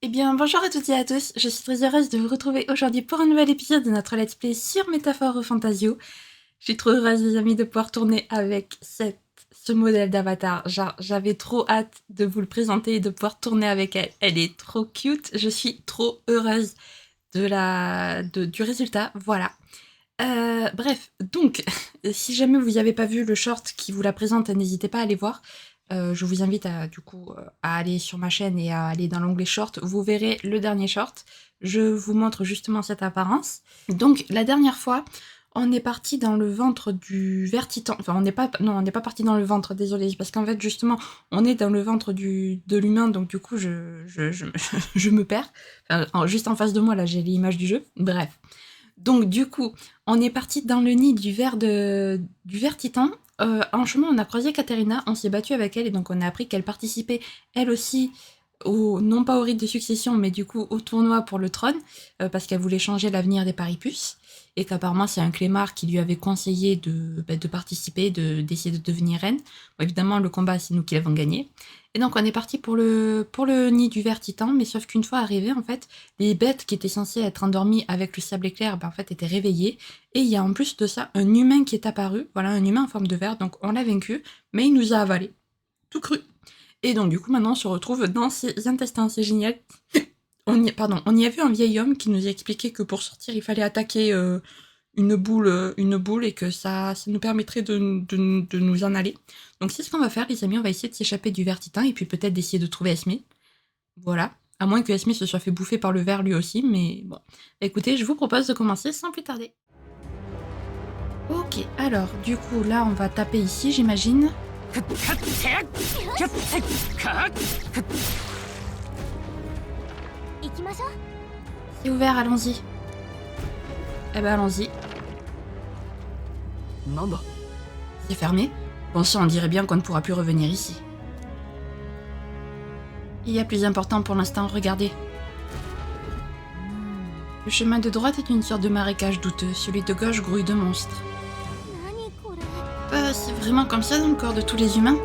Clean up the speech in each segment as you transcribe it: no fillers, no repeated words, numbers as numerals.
Eh bien, bonjour à toutes et à tous, je suis très heureuse de vous retrouver aujourd'hui pour un nouvel épisode de notre Let's Play sur Métaphore Fantasio. Je suis trop heureuse, les amis, de pouvoir tourner avec ce modèle d'avatar. Genre, j'avais trop hâte de vous le présenter et de pouvoir tourner avec elle. Elle est trop cute, je suis trop heureuse du résultat, voilà. Bref, donc, si jamais vous n'avez pas vu le short qui vous la présente, n'hésitez pas à aller voir. Je vous invite à aller sur ma chaîne et à aller dans l'onglet short. Vous verrez le dernier short. Je vous montre justement cette apparence. Donc la dernière fois, on est parti dans le ventre du ver titan. Enfin, on n'est pas parti dans le ventre, désolé, parce qu'en fait justement, on est dans le ventre de l'humain, donc du coup, je me perds. Enfin, juste en face de moi, là, j'ai l'image du jeu. Bref. Donc du coup, on est parti dans le nid du ver titan. En chemin, on a croisé Katerina, on s'est battu avec elle et donc on a appris qu'elle participait elle aussi non pas au rite de succession, mais du coup au tournoi pour le trône, parce qu'elle voulait changer l'avenir des Paripus, et qu'apparemment c'est un clémar qui lui avait conseillé de participer, d'essayer de devenir reine. Bon, évidemment, le combat, c'est nous qui l'avons gagné. Et donc on est parti pour le nid du ver titan, mais sauf qu'une fois arrivés, en fait, les bêtes qui étaient censées être endormies avec le sable éclair, en fait, étaient réveillées. Et il y a en plus de ça un humain qui est apparu, voilà, un humain en forme de ver, donc on l'a vaincu, mais il nous a avalé, tout cru. Et donc du coup maintenant on se retrouve dans ses intestins, c'est génial. On y a vu un vieil homme qui nous a expliqué que pour sortir il fallait attaquer une boule et que ça nous permettrait de nous en aller. Donc c'est ce qu'on va faire, les amis, on va essayer de s'échapper du ver titan et puis peut-être d'essayer de trouver Esme. Voilà, à moins que Esme se soit fait bouffer par le ver lui aussi, mais bon. Écoutez, je vous propose de commencer sans plus tarder. Ok, alors du coup là on va taper ici, j'imagine. C'est ouvert, allons-y. Eh ben allons-y. C'est fermé. Bon ça, on dirait bien qu'on ne pourra plus revenir ici. Il y a plus important pour l'instant, regardez. Le chemin de droite est une sorte de marécage douteux, celui de gauche grouille de monstres. C'est vraiment comme ça dans le corps de tous les humains.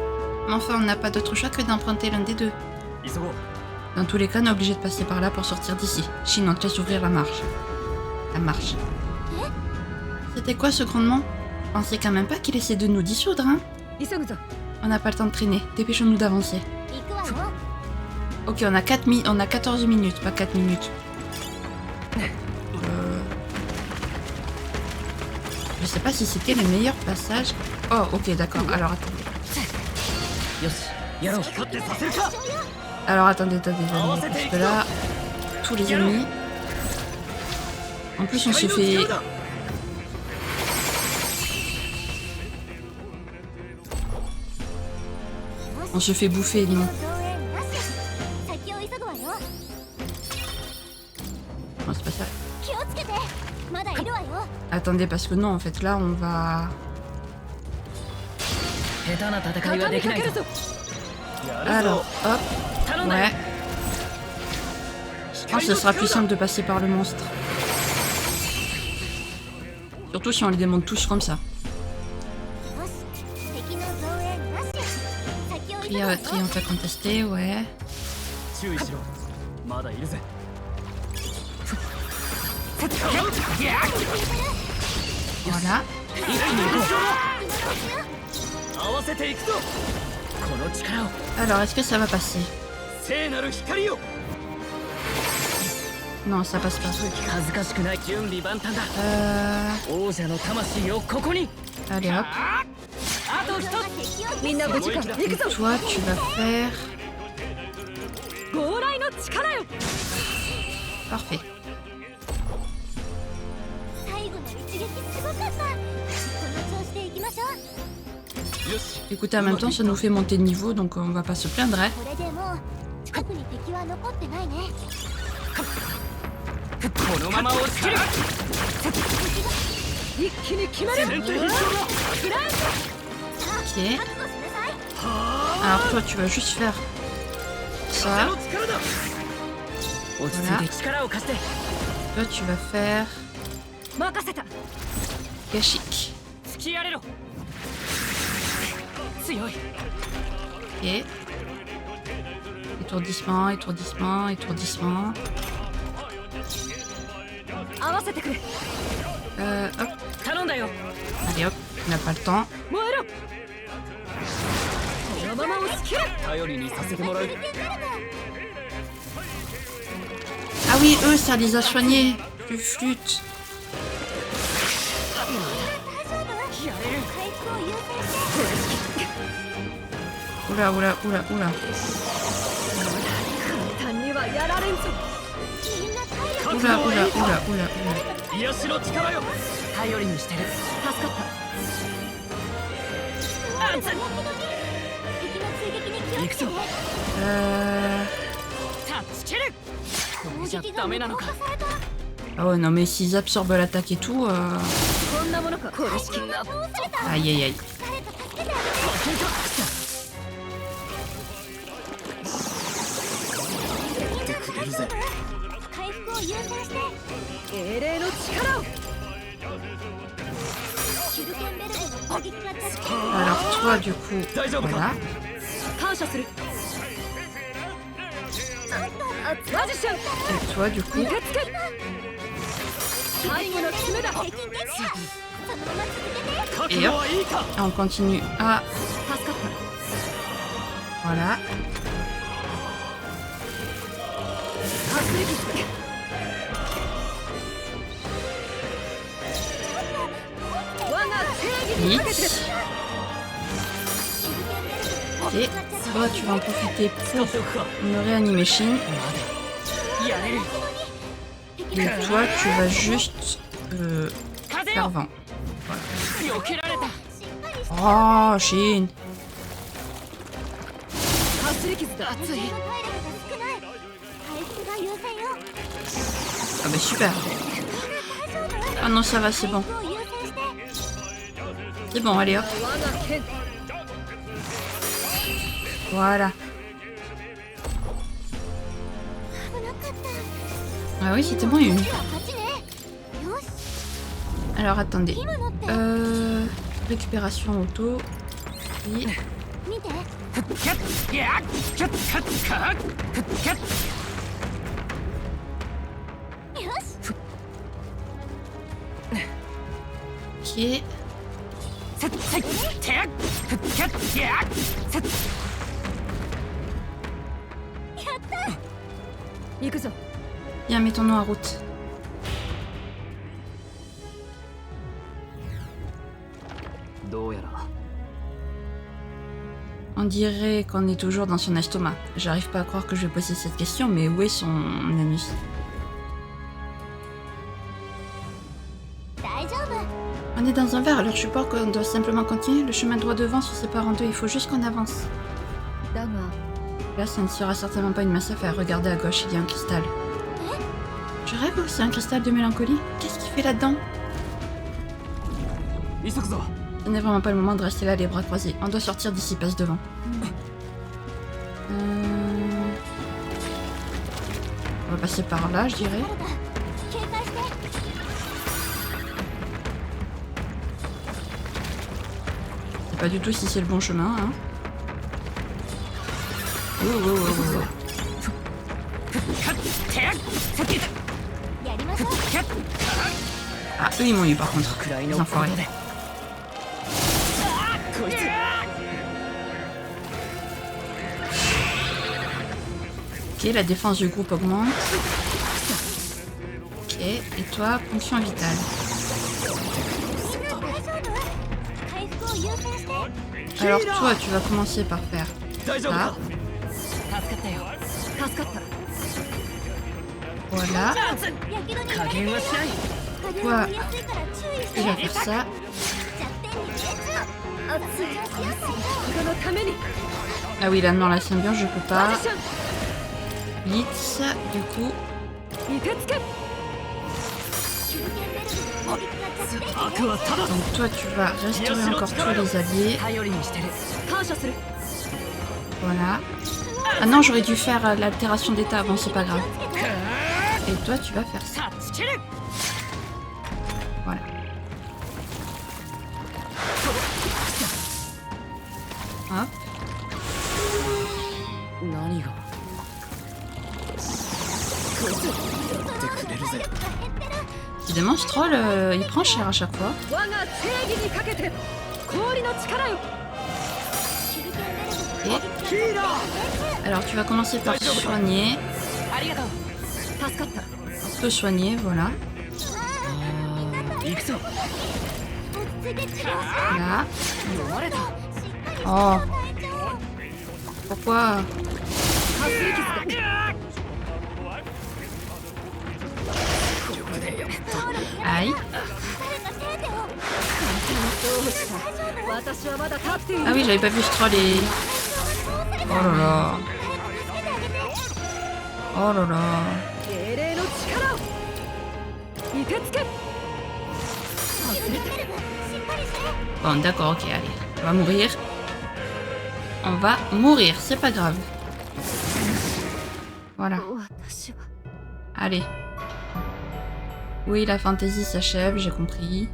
Mais enfin, on n'a pas d'autre choix que d'emprunter l'un des deux. Dans tous les cas, on est obligé de passer par là pour sortir d'ici. Shin, on te laisse ouvrir la marche. La marche. C'était quoi ce grondement? Je pensais quand même pas qu'il essaie de nous dissoudre, hein? On n'a pas le temps de traîner. Dépêchons-nous d'avancer. Ok, on a 14 minutes, pas 4 minutes. Je sais pas si c'était le meilleur passage. Oh, ok, d'accord. Alors, attendez. Alors, attendez, parce que là, tous les ennemis... En plus, on se fait... On se fait bouffer, non? Non, c'est pas ça. Attendez, parce que non, en fait, là, on va... Alors, hop. Ouais. Je pense que ce sera plus simple de passer par le monstre. Surtout si on les démonte tous comme ça. Triomphe à contester, ouais. Voilà. Alors, est-ce que ça va passer? Non, ça passe pas. Allez hop. Et toi, tu vas faire... Parfait. Écoutez, en même temps, ça nous fait monter de niveau, donc on va pas se plaindre, hein. Ok. Alors toi, tu vas juste faire ça. Voilà. Toi, tu vas faire... Gashik. Ok. Et Étourdissement, étourdissement, étourdissement. Hop. Allez hop, on n'a pas le temps. Ah oui, eux, ça les a soignés. Du flûte. Oula, oula, oula, oula. Oula, oula, oula, oula, oula. Ah ouais, non mais s'ils absorbent l'attaque et tout... Aïe aïe aïe. Alors toi du coup, voilà. Et toi du coup. Et hop, et on continue à... Voilà. Vite. Et toi tu vas en profiter pour me réanimer Shin. Et toi tu vas juste faire vent. Voilà. Oh Shin. Ah bah super. Ah non ça va, c'est bon. C'est bon, allez hop. Voilà. Ah oui, c'était bon une. Alors attendez. Récupération auto. Oui. Ok. Bien, mettons-nous en route. On dirait qu'on est toujours dans son estomac. J'arrive pas à croire que je vais poser cette question, mais où est son anus? On est dans un verre, alors je suppose qu'on doit simplement continuer. Le chemin droit devant se sépare en deux, il faut juste qu'on avance. Là, ça ne sera certainement pas une mince affaire. Regardez à gauche, il y a un cristal. Je rêve aussi un cristal de mélancolie. Qu'est-ce qu'il fait là-dedans? Ce n'est vraiment pas le moment de rester là les bras croisés. On doit sortir d'ici, passe devant. On va passer par là, je dirais. Je sais pas du tout si c'est le bon chemin, hein. Oh, oh, oh, oh. Ah, eux ils m'ont eu par contre, les enfoirés. Ok, la défense du groupe augmente. Ok, et toi, ponction vitale. Alors toi, tu vas commencer par faire ça. Voilà. Toi, tu vas faire ça. Ah oui, là non, la symbiose, je peux pas. Blitz, du coup. Donc toi, tu vas restaurer encore tous les alliés. Voilà. Ah non, j'aurais dû faire l'altération d'état. Bon, c'est pas grave. Et toi, tu vas faire ça. Voilà. Hop. Évidemment, ce troll, il prend cher à chaque fois. Et... alors, tu vas commencer par soigner. On peut soigner, voilà. Là. Oh. Pourquoi? Aïe. Ah oui, j'avais pas vu ce troll et... oh là là. Oh là là. Bon, d'accord, ok, allez. On va mourir. On va mourir, c'est pas grave. Voilà. Allez. Oui, la fantaisie s'achève, j'ai compris.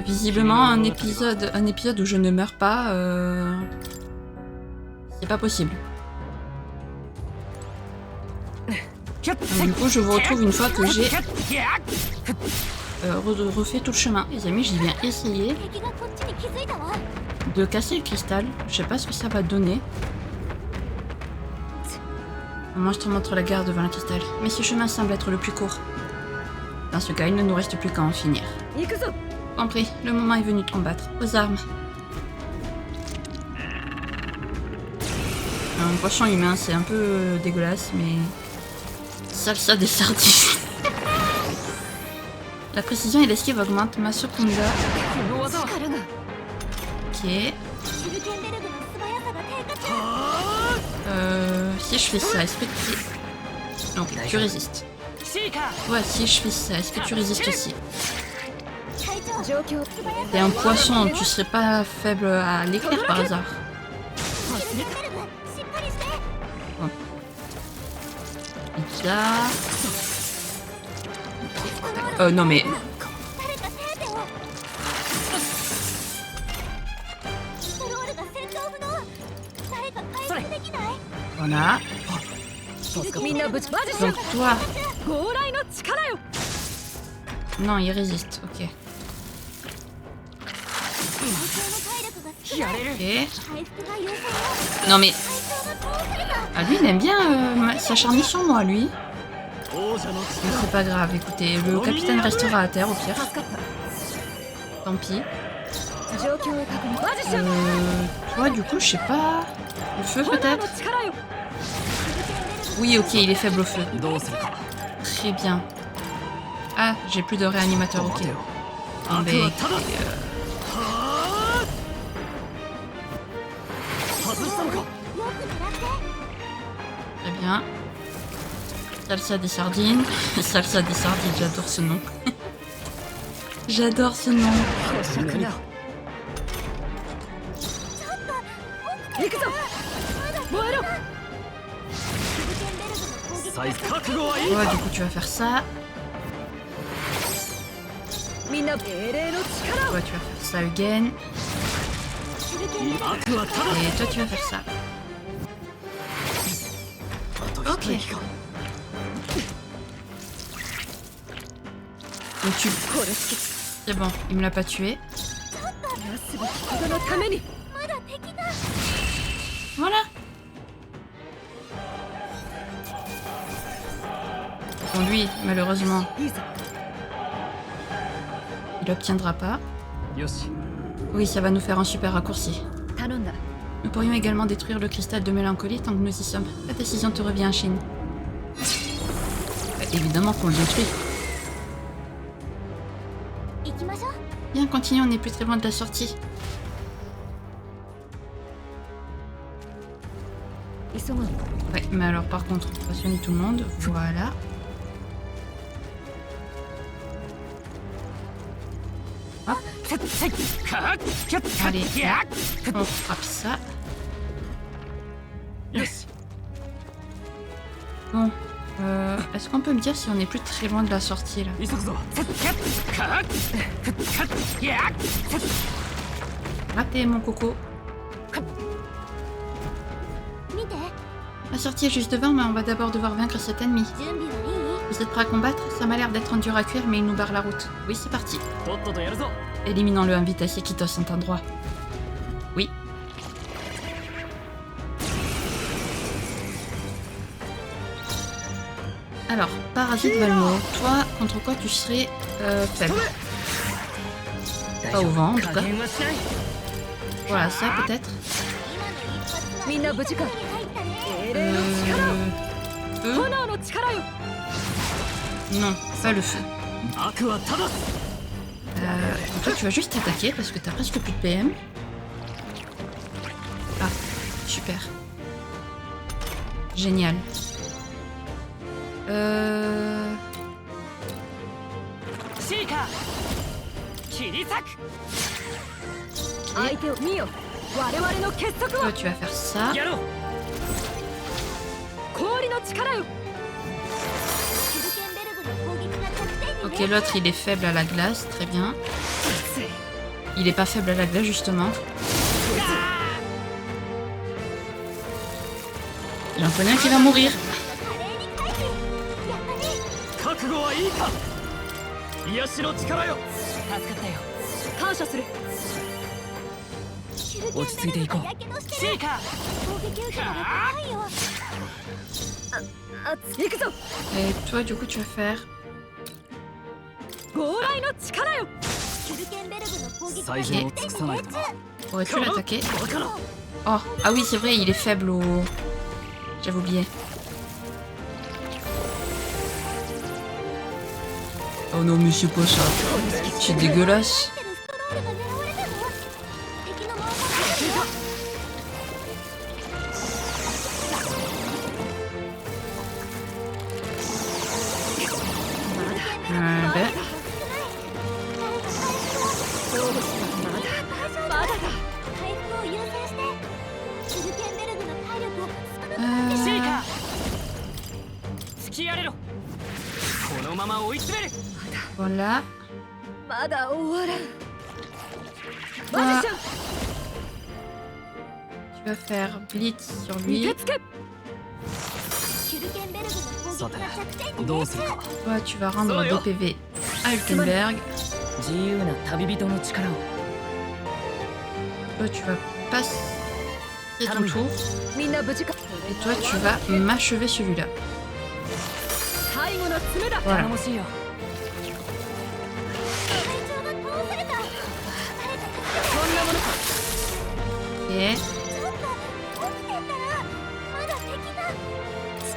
Visiblement, un épisode où je ne meurs pas, c'est pas possible. Donc, du coup, je vous retrouve une fois que j'ai refait tout le chemin. Les amis, j'ai bien essayé de casser le cristal. Je sais pas ce que ça va donner. Un monstre montre la gare devant le cristal. Mais ce chemin semble être le plus court. Dans ce cas, il ne nous reste plus qu'à en finir. Compris, le moment est venu de combattre. Aux armes. Un poisson humain, c'est un peu dégueulasse, mais... salsa des sardines. La précision et l'esquive augmentent. Masukunda. Ok. Si je fais ça, est-ce que tu... donc, tu résistes. Ouais, si je fais ça, est-ce que tu résistes aussi? T'es un poisson, tu serais pas faible à l'éclair par hasard? Bon. Ça... non mais... voilà. Donc toi... non, il résiste, ok. Ok. Non mais... ah, lui il aime bien s'acharner sur moi, lui. C'est pas grave, écoutez, le capitaine restera à terre au pire. Tant pis. Toi du coup, je sais pas... le feu peut-être? Oui, ok, il est faible au feu. Très bien. Ah, j'ai plus de réanimateur, ok. Ah, ben, écoutez, très bien. Salsa des sardines. Salsa des sardines, j'adore ce nom. J'adore ce nom. Ouais, du coup tu vas faire ça. Ouais, tu vas faire ça again. Et toi tu vas faire ça. Ok. Donc tu... c'est bon, il me l'a pas tué. Voilà. Bon, lui, malheureusement, il obtiendra pas. Oui, ça va nous faire un super raccourci. Nous pourrions également détruire le cristal de mélancolie tant que nous y sommes. La décision te revient, Shin. Évidemment qu'on le détruit. Bien, continuons, on n'est plus très loin de la sortie. Ouais, mais alors par contre, on va soigner tout le monde. Voilà. Hop. Allez, là, on frappe ça. Bon, est-ce qu'on peut me dire si on n'est plus très loin de la sortie là? Raté mon coco. La sortie est juste devant, mais on va d'abord devoir vaincre cet ennemi. Vous êtes prêts à combattre? Ça m'a l'air d'être un dur à cuire, mais il nous barre la route. Oui, c'est parti. Éliminons-le en vitesse et quitte cet endroit. Oui. Alors, Parasite Valmo, toi, contre quoi tu serais faible? Pas au vent, en tout cas. Voilà, ça peut-être. Feu? Non, pas le feu. Toi, tu vas juste attaquer parce que t'as presque plus de PM. Ah, super. Génial. Toi, tu vas faire ça. Ok, l'autre il est faible à la glace, très bien. Il est pas faible à la glace justement. J'en connais un qui va mourir. Et toi du coup tu vas faire... Okay. Pourrais-tu l'attaquer? Oh, ah oui c'est vrai, il est faible au... J'avais oublié. Oh non mais c'est quoi ça? C'est dégueulasse. Ben. Voilà. Toi, tu vas faire blitz sur lui. Toi, tu vas rendre des PV à Hulkenberg. Toi, tu vas passer ton tour. Et toi, tu vas m'achever celui-là. Voilà. Ok.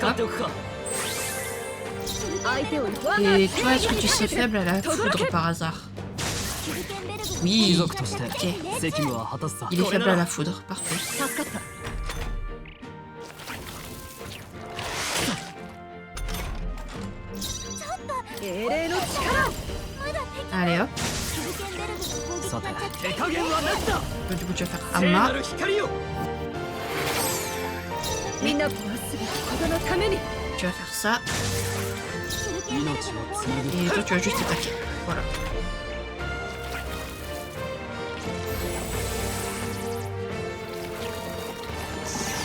Hop. Et toi, est-ce que tu serais faible à la foudre par hasard? Oui. Ok. Il est faible à la foudre, parfait. Allez hop. Du coup tu vas faire Amma. Tu vas faire ça. Et toi tu vas juste attaquer. Voilà.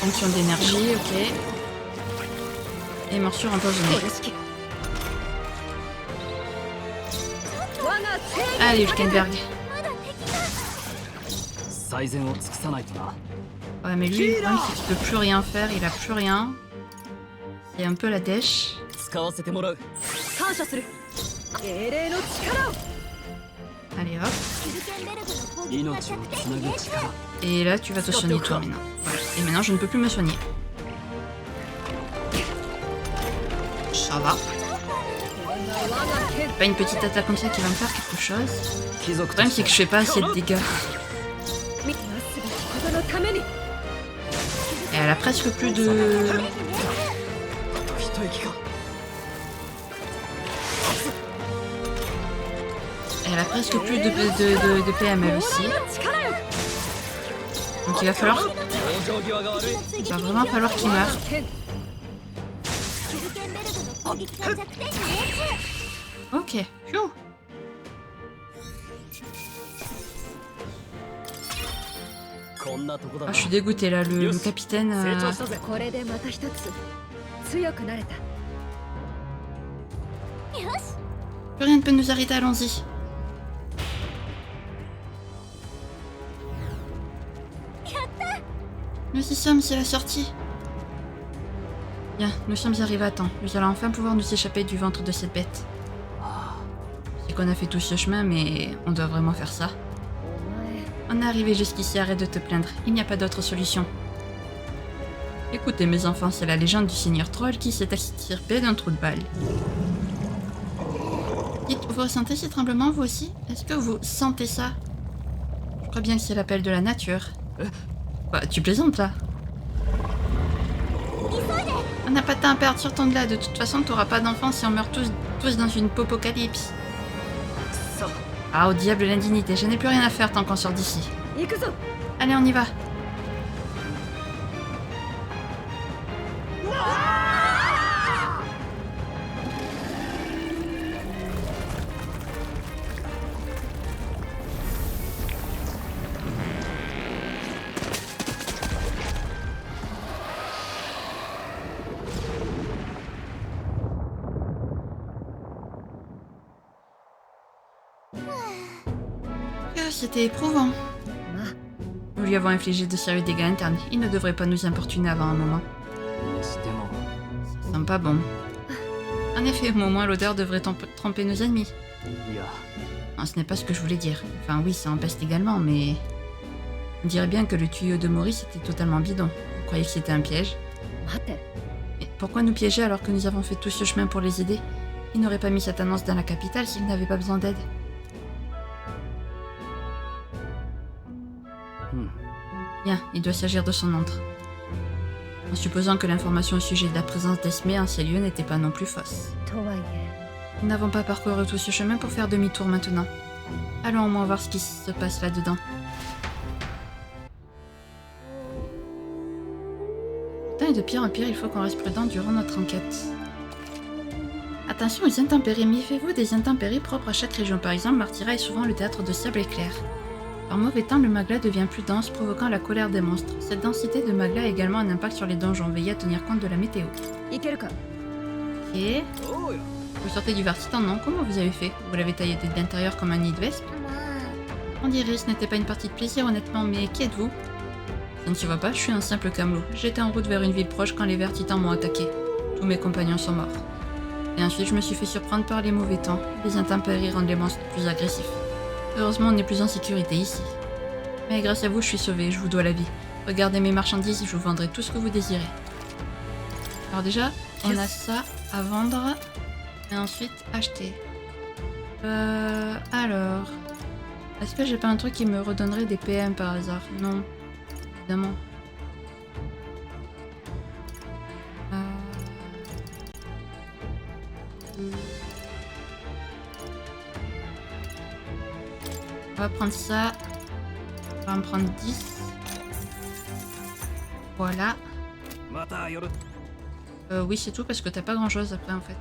Fonction d'énergie, ok. Et morsure empoisonnée. Allez, Hulkenberg. Ouais, mais lui, le problème, c'est qu'il peut plus rien faire, il a plus rien. C'est un peu la dèche. Allez, hop. Et là, tu vas te soigner toi maintenant. Voilà. Et maintenant, je ne peux plus me soigner. Ça va. Pas une petite attaque comme ça qui va me faire quelque chose. Le problème c'est que je fais pas assez de dégâts. Et elle a presque plus de... Elle a presque plus de PML aussi. Donc il va falloir... Il va vraiment falloir qu'il meure. Ok. Phew. Ah, je suis dégoûtée là, le capitaine... Plus rien ne peut nous arrêter, allons-y. Nous y sommes, c'est la sortie. Bien, nous sommes arrivés à temps. Nous allons enfin pouvoir nous échapper du ventre de cette bête. Je sais qu'on a fait tout ce chemin, mais on doit vraiment faire ça. On est arrivé jusqu'ici, arrête de te plaindre. Il n'y a pas d'autre solution. Écoutez mes enfants, c'est la légende du Seigneur Troll qui s'est extirpé d'un trou de balle. Dites, vous ressentez ces tremblements, vous aussi? Est-ce que vous sentez ça? Je crois bien que c'est l'appel de la nature. Bah, tu plaisantes là? On n'a pas de temps à perdre sur ton de là. De toute façon, t'auras pas d'enfants si on meurt tous dans une popocalypse. Ah, au diable l'indignité. Je n'ai plus rien à faire tant qu'on sort d'ici. Allez, on y va. C'était éprouvant. Nous lui avons infligé de sérieux dégâts internes. Il ne devrait pas nous importuner avant un moment. Ça sent pas bon. En effet, au moins l'odeur devrait tromper nos ennemis. Non, ce n'est pas ce que je voulais dire. Enfin oui, ça empeste également, mais... On dirait bien que le tuyau de Maurice était totalement bidon. Vous croyez que c'était un piège? Mais pourquoi nous piéger alors que nous avons fait tout ce chemin pour les aider? Ils n'auraient pas mis cette annonce dans la capitale s'ils n'avaient pas besoin d'aide. Bien, il doit s'agir de son oncle. En supposant que l'information au sujet de la présence d'Esmé en ces lieux n'était pas non plus fausse. Nous n'avons pas parcouru tout ce chemin pour faire demi-tour maintenant. Allons au moins voir ce qui se passe là-dedans. Et de pire en pire, il faut qu'on reste prudent durant notre enquête. Attention aux intempéries, méfiez-vous des intempéries propres à chaque région. Par exemple, Martyra est souvent le théâtre de sable éclair. Par mauvais temps, le magla devient plus dense, provoquant la colère des monstres. Cette densité de magla a également un impact sur les donjons. Veillez à tenir compte de la météo. Ok. Vous sortez du Vartitan, non? Comment vous avez fait? Vous l'avez taillé de l'intérieur comme un nid de vespe? On dirait, ce n'était pas une partie de plaisir honnêtement, mais qui êtes-vous? Ça ne se voit pas, je suis un simple camelot. J'étais en route vers une ville proche quand les Vertitans m'ont attaqué. Tous mes compagnons sont morts. Et ensuite, je me suis fait surprendre par les mauvais temps. Les intempéries rendent les monstres plus agressifs. Heureusement, on n'est plus en sécurité ici. Mais grâce à vous, je suis sauvée, je vous dois la vie. Regardez mes marchandises et je vous vendrai tout ce que vous désirez. Alors déjà, on a ça à vendre. Et ensuite, acheter. Alors... Est-ce que j'ai pas un truc qui me redonnerait des PM par hasard? Non. Évidemment. On va prendre ça. On va en prendre 10. Voilà. Oui, c'est tout parce que t'as pas grand chose après en fait.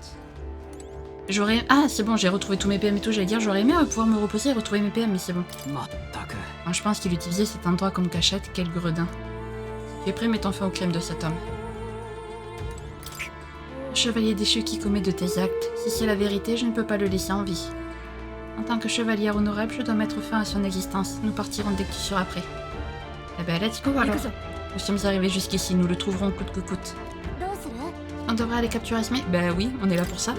J'aurais... Ah, c'est bon, j'ai retrouvé tous mes PM et tout. J'allais dire, j'aurais aimé pouvoir me reposer et retrouver mes PM, mais c'est bon. Enfin, je pense qu'il utilisait cet endroit comme cachette. Quel gredin. Si tu es prêt, mettons fin au crime de cet homme. Chevalier déchu qui commet de tes actes. Si c'est la vérité, je ne peux pas le laisser en vie. En tant que chevalière honorable, je dois mettre fin à son existence. Nous partirons dès que tu seras prêt. Eh ben, let's go alors. Nous sommes arrivés jusqu'ici, nous le trouverons coûte que coûte. On devrait aller capturer Esme? Ben oui, on est là pour ça.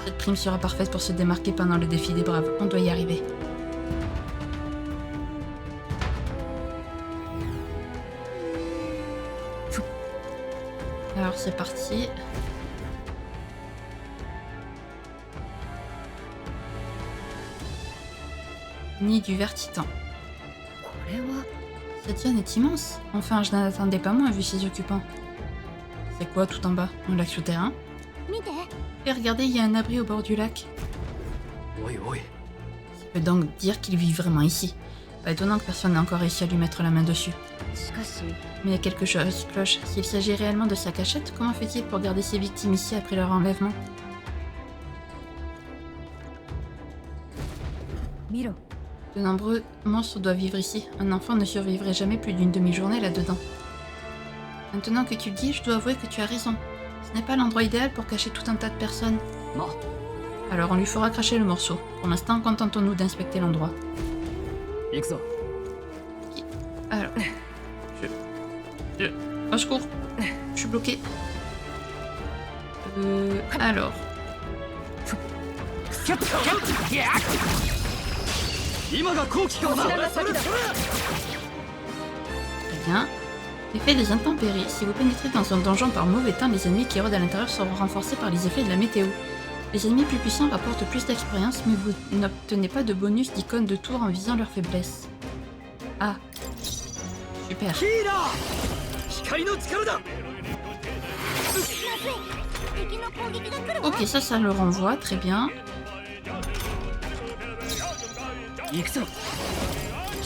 Cette prime sera parfaite pour se démarquer pendant le défi des braves. On doit y arriver. Alors c'est parti. Nid du Vertitan. Cette zone est immense. Enfin, je n'en attendais pas moins vu ses occupants. C'est quoi tout en bas? Un lac souterrain? Et regardez, il y a un abri au bord du lac. Ça peut donc dire qu'il vit vraiment ici. Pas étonnant que personne n'ait encore réussi à lui mettre la main dessus. Mais il y a quelque chose cloche. S'il s'agit réellement de sa cachette, comment fait-il pour garder ses victimes ici après leur enlèvement? De nombreux monstres doivent vivre ici. Un enfant ne survivrait jamais plus d'une demi-journée là-dedans. Maintenant que tu le dis, je dois avouer que tu as raison. Ce n'est pas l'endroit idéal pour cacher tout un tas de personnes. Alors on lui fera cracher le morceau. Pour l'instant, contentons-nous d'inspecter l'endroit. Alors... Au secours. Je suis bloqué. Alors... Très bien. Effet des intempéries. Si vous pénétrez dans un donjon par mauvais temps, les ennemis qui rôdent à l'intérieur seront renforcés par les effets de la météo. Les ennemis plus puissants rapportent plus d'expérience, mais vous n'obtenez pas de bonus d'icônes de tour en visant leur faiblesse. Ah. Super. Ok, ça le renvoie, très bien.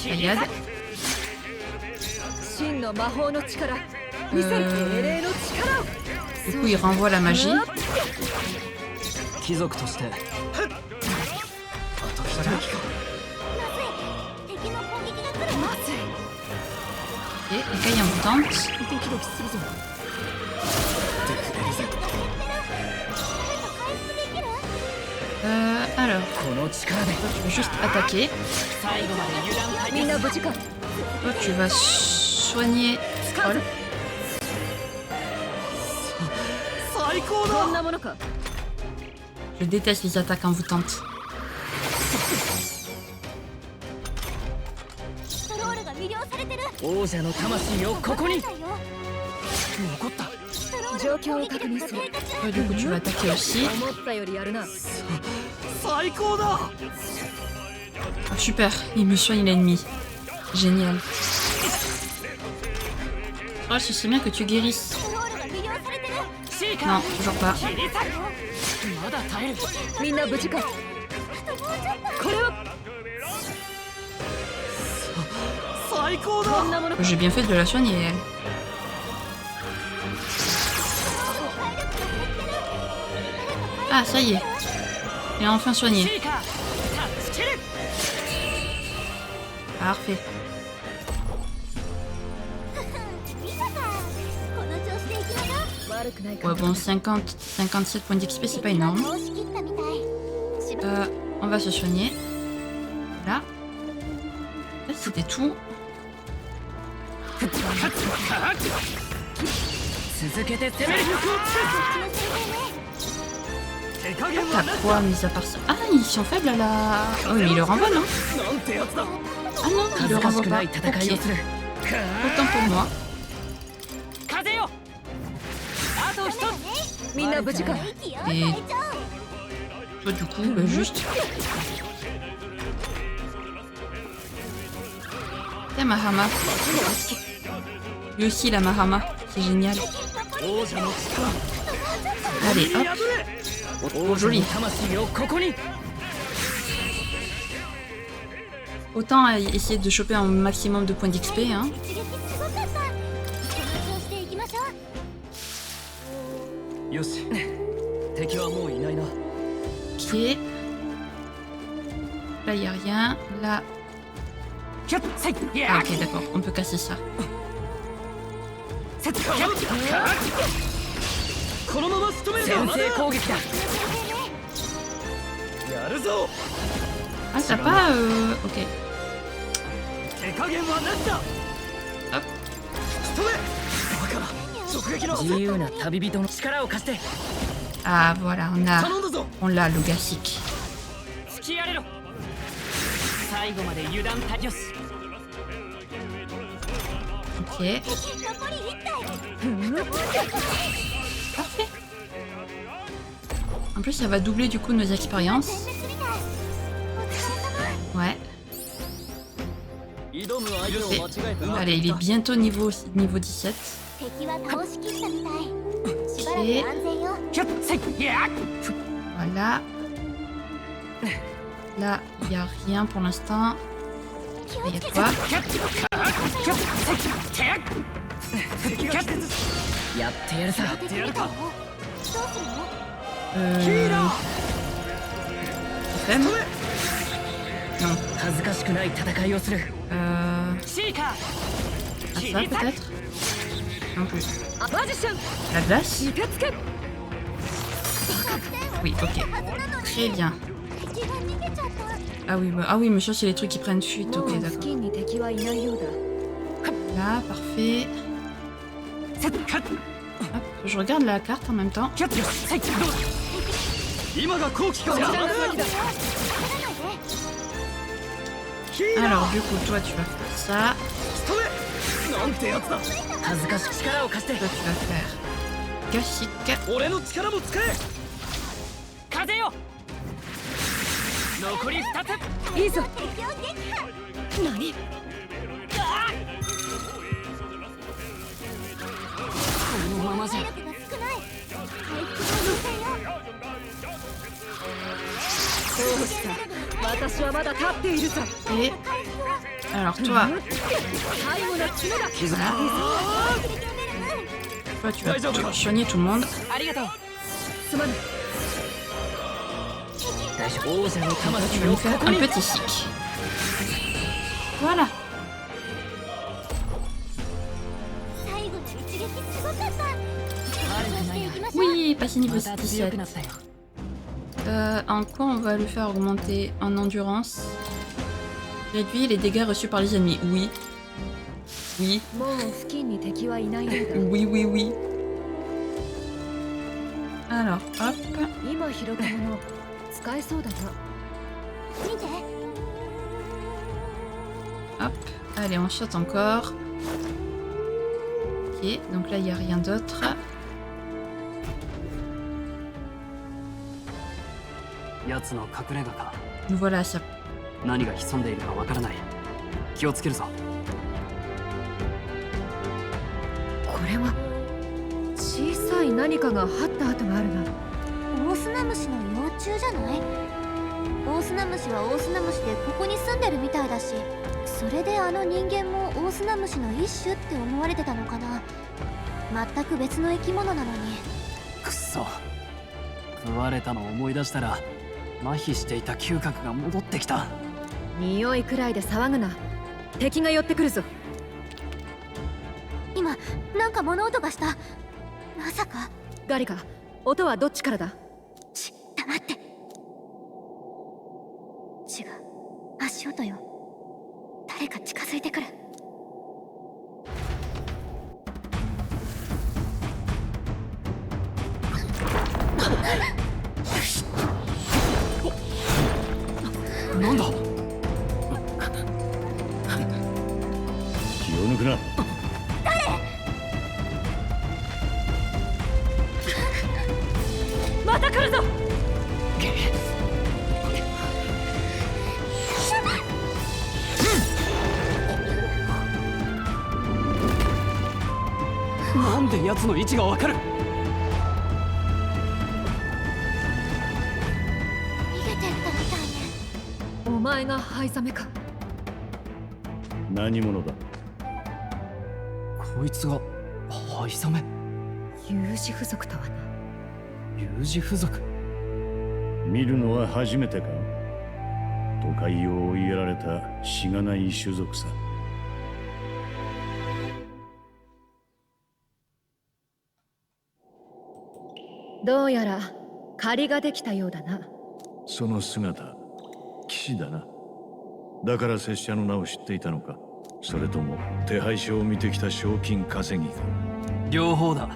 Ayad. Du coup, il renvoie la magie. Voilà. Et écaille embutante. Alors, toi, tu vas juste attaquer. Toi, tu vas soigner Troll. Je déteste les attaques envoûtantes. Du coup, tu vas attaquer aussi. Oh, super, il me soigne l'ennemi. Génial. Oh, ce serait bien que tu guérisses. Non, toujours pas. J'ai bien fait de la soigner, elle. Ah, ça y est. Il a enfin soigné. Parfait. Ouais, bon, 57 points d'XP, c'est pas énorme. On va se soigner. Là. Là, c'était tout. T'as quoi, mis à part ça? Ah, ils sont faibles à la... Oh, mais il le renvoie, non? Ah non, il le renvoie pas. Ok. Autant pour moi. Et... toi, du coup, juste... Tiens, Mahama. Lui aussi, il a Mahama. C'est génial. Allez, hop. Oh, joli. Autant essayer de choper un maximum de points d'XP, hein. Ok. Là, il n'y a rien. Là... Ah, ok, d'accord. On peut casser ça. Ah, t'as pas... Ok. Hop. Ah, voilà, on l'a, le Gassic. Ok. Parfait. En plus, ça va doubler du coup nos expériences. Ouais. Parfait. Allez, il est bientôt niveau 17. Ok. Voilà. Là, il n'y a rien pour l'instant. Il y a toi. Flemme. Non. Ah, ça peut-être. Non plus. La glace. Oui, ok. Très bien. Ah oui, ah oui, mais ça c'est les trucs qui prennent fuite. Ok, d'accord. Là, parfait. Hop, je regarde la carte en même temps. Alors, du coup, toi tu vas faire ça. Toi tu vas faire Gashik. Et alors toi, toi tu vas soigner tout le monde. Tu vas nous faire un petit chic. Voilà. Oui, passé niveau 17. En quoi on va lui faire augmenter en endurance? Réduit les dégâts reçus par les ennemis. Oui. Oui. Oui, oui, oui. Alors, hop. Hop. Allez, on saute encore. Ok, donc là, il n'y a rien d'autre. Nous voilà, ça. 何が潜んでいるかわからない。気をつけるぞ。これは小さい何かが張った跡があるな。オオスナムシの幼虫じゃない？オオスナムシはオオスナムシでここに住んでるみたいだし、それであの人間もオオスナムシの一種って思われてたのかな。全く別の生き物なのに。くっそ。食われたのを思い出したら麻痺していた嗅覚が戻ってきた。匂いくらいで騒ぐな。敵が寄ってくるぞ。今なんか物音がした。まさか。ガリカ、音はどっちからだ？黙って。違う、足音よ。誰か近づいてくる。なんだ？気を抜くな。また来るぞ。なんで奴の位置がわかる？逃げてったみたいね。お前がハイザメか。何者だ？こいつがハイサメ。有事不足とはな。有事不足？見るのは初めてか？都会を追いやられたしがない種族さ。どうやら借りができたようだな。その姿、騎士だな。だから拙者の名を知っていたのか？それとも手配書を見てきた賞金稼ぎか？両方だ。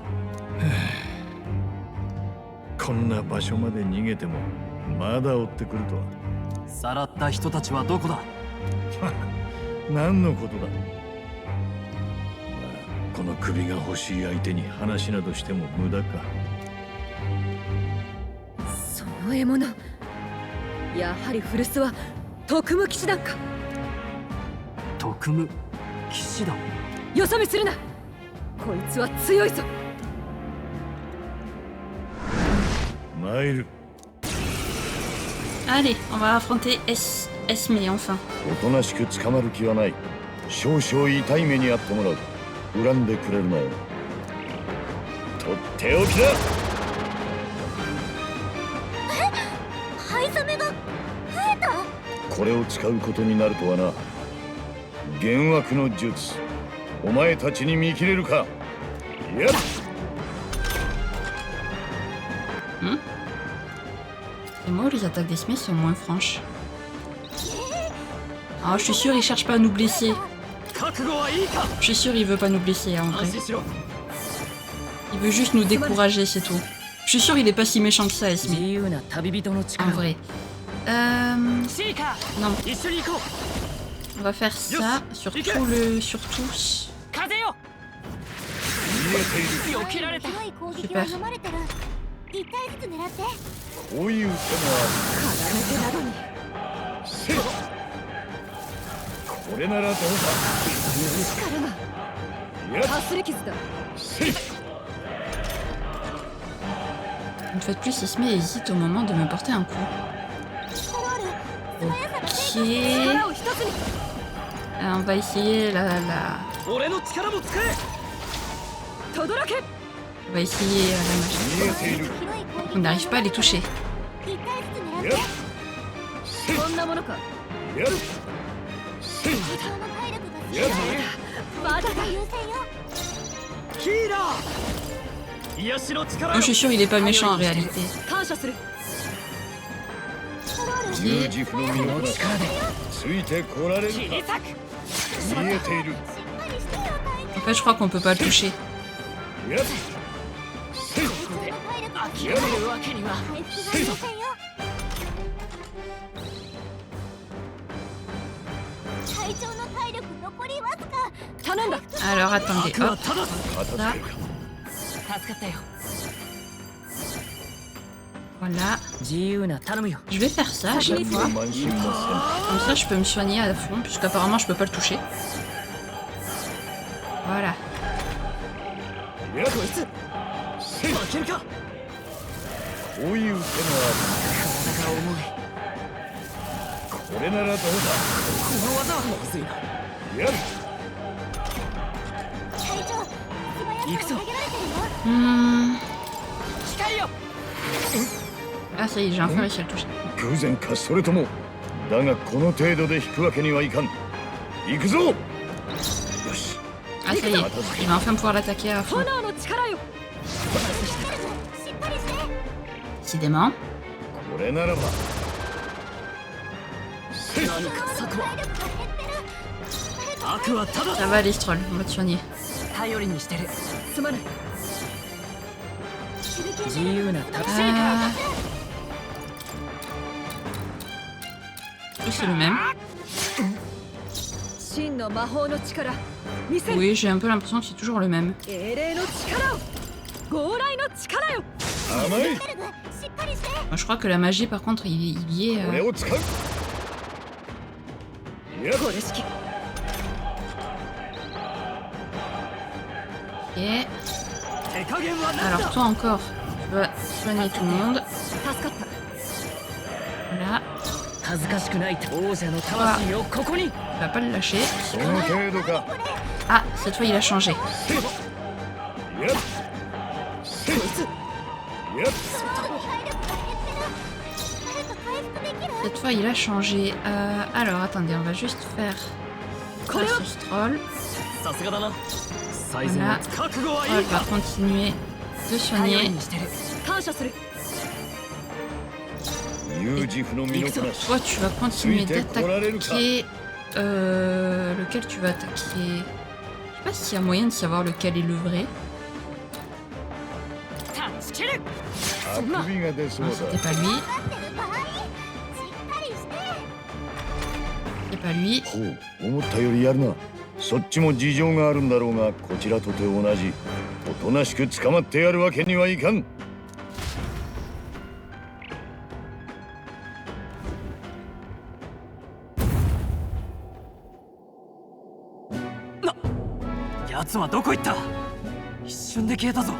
こんな場所まで逃げてもまだ追ってくるとは。さらった人たちはどこだ？何のことだ。まあ、この首が欲しい相手に話などしても無駄か。その獲物、やはり古巣は特務騎士団か。特務騎士団？よそ見するな。こいつは強いぞ。参る。Allez, on va affronter Esme enfin. おとなしく捕まる気はない。少々痛い目にあってもらう。恨んでくれるなよ。とっておきだ。ハイザメが増えた。これを使うことになるとはな。幻惑の術、お前たちに見切れるか。やっ Et moi, les attaques d'Esme sont moins franches. Ah, je suis sûr, il cherche pas à nous blesser. Je suis sûr, il veut pas nous blesser, en vrai. Il veut juste nous décourager, c'est tout. Je suis sûr, il est pas si méchant que ça, Esme. En vrai. Non. On va faire ça sur tout le... sur tous. 広い攻撃は読まれてる。一体ずつ狙って。こういう手もある。これならどうだ。力がやっかすり傷だ。せい。 Une fois de plus, Esme hésite au moment de me porter un coup. コロール、素早さが Ok. 力を一つに。On va essayer la... 俺の力も使え。とどろけ。 On va essayer la magie. 見えている。 広い攻撃 On n'arrive pas à les toucher. 一体ずつ狙っやて。っこんなものか。やっせい。必要な体力がやっまだだ。優先よ。ヒーラー。癒しの力 Moi, je suis sûr, il est pas méchant en réalité. 感謝する。コロール、十字符の身の力でついてこられるか。見えている。しっかりしてよ、隊 En fait, je crois qu'on peut pas le toucher. やっせい。長。体力が諦めるわけには。回復が優先よ。隊長の体力残りわずか。頼んだ。 Alors, attendez. 悪は Hop. ただ。片付けるか。助かったよ。 Voilà. 自由な頼むよ。 Je vais faire ça à chaque fois. 満身の Comme ça, je peux me soigner à fond, puisqu'apparemment, je peux pas le toucher. Voilà. 戦。やっこいつせい。負けるか。こういう手も体が重い。ある。これならどうこの技はまずいな。だ。やる。隊長、素早く追い上げられてるよ。 Hmm. 光よ。 Ah, ça y est, j'ai enfin réussi à le toucher. 偶然かそれとも。だがこの程度で引くわけにはいかん。行くぞ。よし。 Ah, ça y est, il va enfin pouvoir l'attaquer à fond. 炎の力よ。しっかりして。 Décidément. これならば。せい。何か策は。体力が減ってる。悪はただ。 Ça va, les strolls, on va te soigner. 頼りにしてる。すまない。自由な旅。 Ah. Oui, c'est le même. 真の魔法の力。見せる。 Oui, j'ai un peu l'impression que c'est toujours le même. 英霊の力を。豪来の力よ。甘い。ベルグ、しっかりして。 Moi, je crois que la magie, par contre, il y est... これを使う。やっこれ式。 Ok. 手加減は何 Alors, だ。 toi encore, tu vas soigner tout le monde. 助かった。 Voilà. 恥ずかしくない王者の魂をここに。 Tu vas pas le lâcher. その程度か。 Ah, cette fois, il a changé. やっせい。やっ体力が減ってる。誰か回復できる。 Cette fois, il a changé. Alors, attendez, on va juste faire... Ça sur Stroll. さすがだな。最善の覚悟はい Stroll いか。 va continuer de 頼り soigner. にしてる。感謝する。有事符の身のこなし。 Toi, tu vas continuer d'attaquer... lequel tu vas attaquer? Je sais pas s'il y a moyen de savoir lequel est le vrai. 助ける。あくびが出そう Non, だ。 c'était pas lui. 待ってる場合。しっかりして。 C'est pas lui. ほう、思ったよりやるな。そっちも事情があるんだろうが、こちらとて同じ。おとなしく捕まってやるわけにはいかん。奴はどこ行った。一瞬で消えたぞ。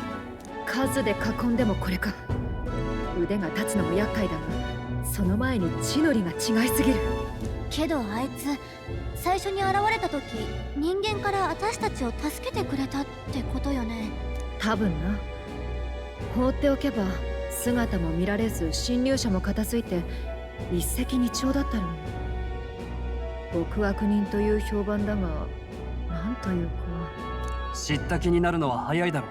数で囲んでもこれか。腕が立つのも厄介だが、その前に地の利が違いすぎる。けどあいつ最初に現れた時人間から私たちを助けてくれたってことよね。多分な。放っておけば姿も見られず侵入者も片付いて一石二鳥だったろう。極悪人という評判だが、なんというか。知った気になるのは早いだろう。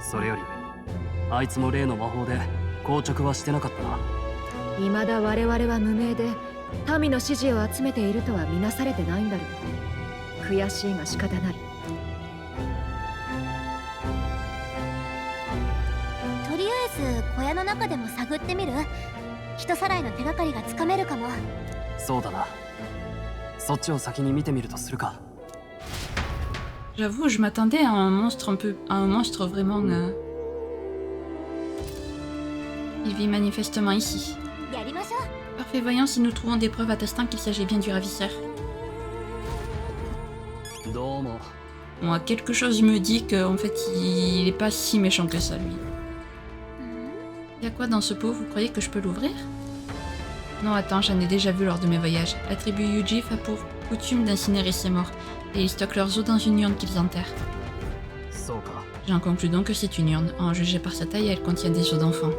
それよりあいつも例の魔法で硬直はしてなかったな。未だ我々は無名で民の支持を集めているとは見なされてないんだろう。悔しいが仕方ない。とりあえず小屋の中でも探ってみる。人さらいの手がかりがつかめるかも。そうだな。そっちを先に見てみるとするか。J'avoue, je m'attendais à un monstre à un monstre vraiment. Il vit manifestement ici. やりましょう。 Parfait, voyons si nous trouvons des preuves attestant qu'il s'agit bien du ravisseur. どうも。 Moi, quelque chose me dit qu'en fait, il est pas si méchant que ça, lui. Y a quoi dans ce pot? Vous croyez que je peux l'ouvrir? Non, attends, j'en ai déjà vu lors de mes voyages. La tribu Yujif a pour coutume d'incinérer ses morts, et ils stockent leurs os dans une urne qu'ils enterrent. そうか。 J'en conclus donc que c'est une urne. En juger par sa taille, elle contient des os d'enfants.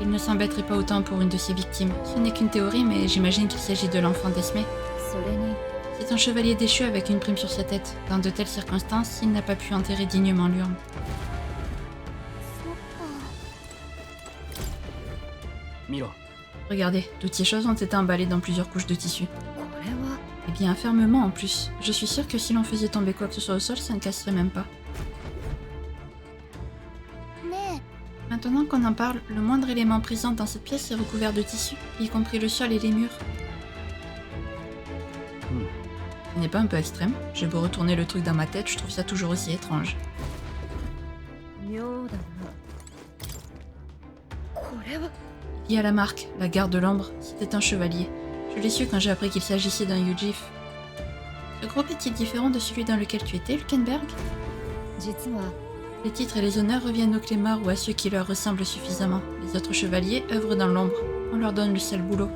Il ne s'embêterait pas autant pour une de ses victimes. Ce n'est qu'une théorie, mais j'imagine qu'il s'agit de l'enfant d'Esmé. それに C'est un chevalier déchu avec une prime sur sa tête. Dans de telles circonstances, il n'a pas pu enterrer dignement l'urne. そっか。見ろ。 Regardez, toutes ces choses ont été emballées dans plusieurs couches de tissu. これは Et bien fermement en plus. Je suis sûre que si l'on faisait tomber quoi que ce soit au sol, ça ne casserait même pas. ね Maintenant qu'on en parle, le moindre élément présent dans cette pièce est recouvert de tissu, y compris le sol et les murs. Ce n'est pas un peu extrême? J'ai beau retourner le truc dans ma tête, je trouve ça toujours aussi étrange. 妙だな。これは Il y a la marque, la garde de l'ombre, c'était un chevalier. Je l'ai su quand j'ai appris qu'il s'agissait d'un Yujif. Ce groupe est-il différent de celui dans lequel tu étais, Lukenberg? 実は Les titres et les honneurs reviennent aux clémards ou à ceux qui leur ressemblent suffisamment. Les autres chevaliers œuvrent dans l'ombre. On leur donne le sale boulot. な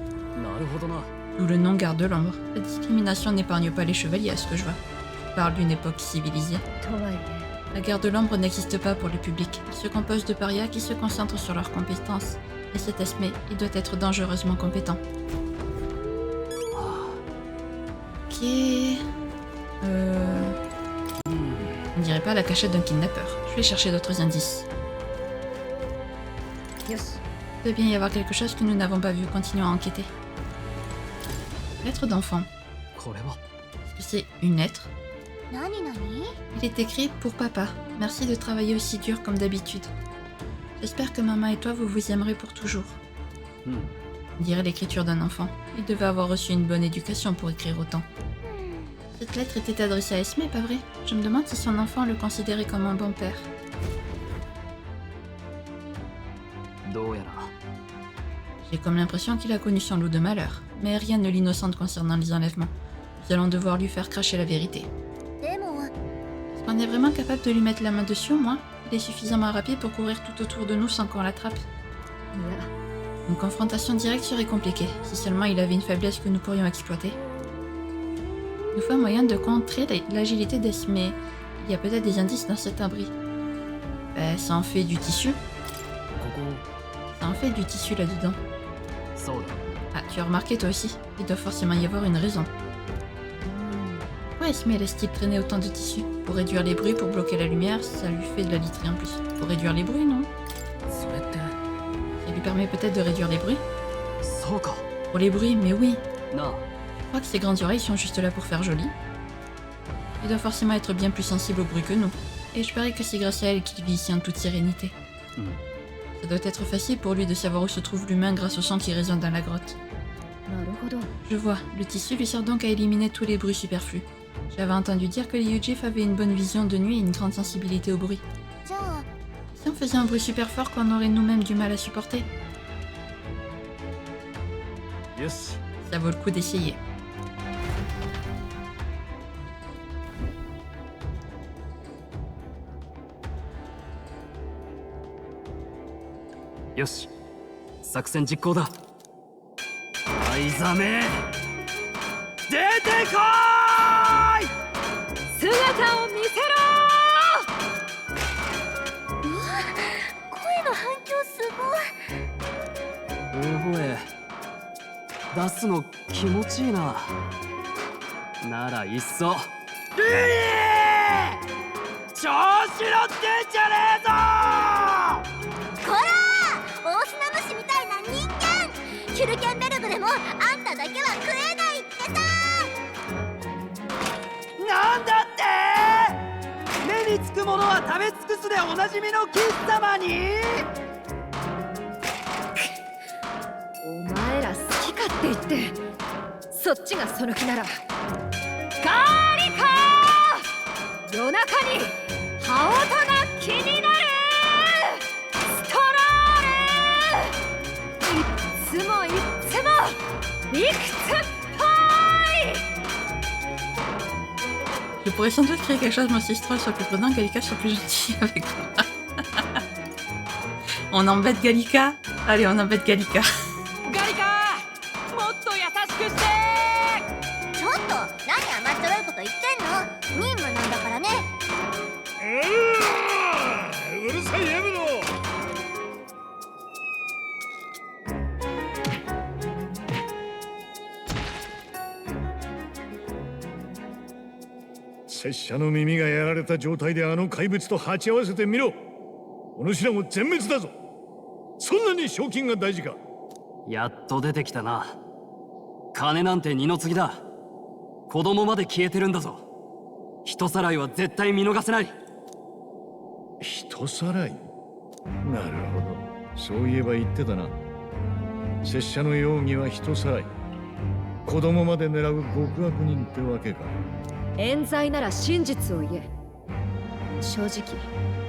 るほどな。 D'où le nom garde de l'ombre. La discrimination n'épargne pas les chevaliers à ce que je vois. Je parle d'une époque civilisée. とはいえ La garde de l'ombre n'existe pas pour le public. Il se compose de parias qui se concentrent sur leurs compétences. Et cet Esmé, il doit être dangereusement compétent. Ok... On dirait pas la cachette d'un kidnappeur. Je vais chercher d'autres indices. よし Il doit bien y avoir quelque chose que nous n'avons pas vu. Continuons à enquêter. Lettre d'enfant. これは。 Est-ce que c'est une lettre? 何何 Il est écrit pour papa. Merci de travailler aussi dur comme d'habitude. J'espère que maman et toi vous vous aimerez pour toujours. うん。 On dirait l'écriture d'un enfant. Il devait avoir reçu une bonne éducation pour écrire autant. Cette lettre était adressée à Esmé, pas vrai? Je me demande si son enfant le considérait comme un bon père. どうやら。 J'ai comme l'impression qu'il a connu son lot de malheur. Mais rien ne l'innocente concernant les enlèvements. Nous allons devoir lui faire cracher la vérité. でも Est-ce qu'on est vraiment capable de lui mettre la main dessus au moins? Il est suffisamment rapide pour courir tout autour de nous sans qu'on l'attrape. いや Une confrontation directe serait compliquée, si seulement il avait une faiblesse que nous pourrions exploiter. Il nous faut un moyen de contrer l'agilité d'Esmé. Il y a peut-être des indices dans cet abri. Ben, ça en fait du tissu. ここ。 Ça en fait du tissu là-dedans. そうだ。 Ah, tu as remarqué toi aussi? Il doit forcément y avoir une raison. Pourquoi Esmé laisse-t-il traîner autant de tissu? Pour réduire les bruits, pour bloquer la lumière, ça lui fait de la literie en plus. Pour réduire les bruits, non? それって。 Ça lui permet peut-être de réduire les bruits? そうか。 Pour les bruits, mais oui. なあ。 Je crois que ses grandes oreilles sont juste là pour faire joli. Il doit forcément être bien plus sensible au bruit que nous. Et je parie que c'est grâce à elle qu'il vit ici en toute sérénité. うん。 Ça doit être facile pour lui de savoir où se trouve l'humain grâce au son qui résonne dans la grotte. なるほど Je vois, le tissu lui sert donc à éliminer tous les bruits superflus. J'avais entendu dire que les Yujif avaient une bonne vision de nuit et une grande sensibilité au bruit. じゃあ Si on faisait un bruit super fort qu'on aurait nous-mêmes du mal à supporter, よし。 ça vaut le coup d'essayer. Yosh. 作戦実行だ。藍ザメ。出てこーい。姿を見せろ声の反響すごい。おい。出すの気持ちいいな。ならいっそルイ調子乗ってんじゃねえぞ。こらー、オオスナムシみたいな人間、キュルケンベルグでもあんただけは食えないってさ。なんだって目につくものは食べ尽くすでおなじみのキッ様に。お前ら好きかって言ってそっちがその気ならカーリカー、夜中に羽音が気になるストロール、いっつも理屈っぽい。 Je pourrais sans doute créer quelque chose, moi aussi Stroll soit plus prudent, Gallica soit plus gentil avec moi. On embête Gallica. Allez, on embête Gallica. ガリカもっと優しくして。ちょっと何甘っちょろいこと言ってんの。任務なんだからね。うるさいやめろ。拙者の耳がやられた状態であの怪物と鉢合わせてみろ。お主らも全滅だぞ。そんなに賞金が大事か。やっと出てきたな。金なんて二の次だ。子供まで消えてるんだぞ。人さらいは絶対見逃せない。人さらい。なるほど、そういえば言ってたな。拙者の容疑は人さらい、子供まで狙う極悪人ってわけか。冤罪なら真実を言え。正直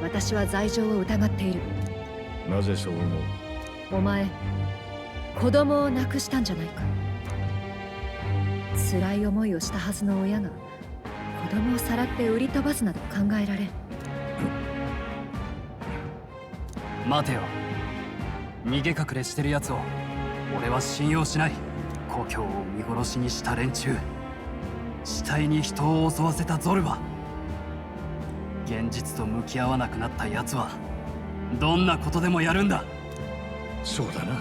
私は罪状を疑っている。なぜそう思う。お前子供を亡くしたんじゃないか。辛い思いをしたはずの親が子供をさらって売り飛ばすなど考えられん。待てよ、逃げ隠れしてるやつを俺は信用しない。故郷を見殺しにした連中、死体に人を襲わせたゾルバ、現実と向き合わなくなったやつはどんなことでもやるんだ。そうだな。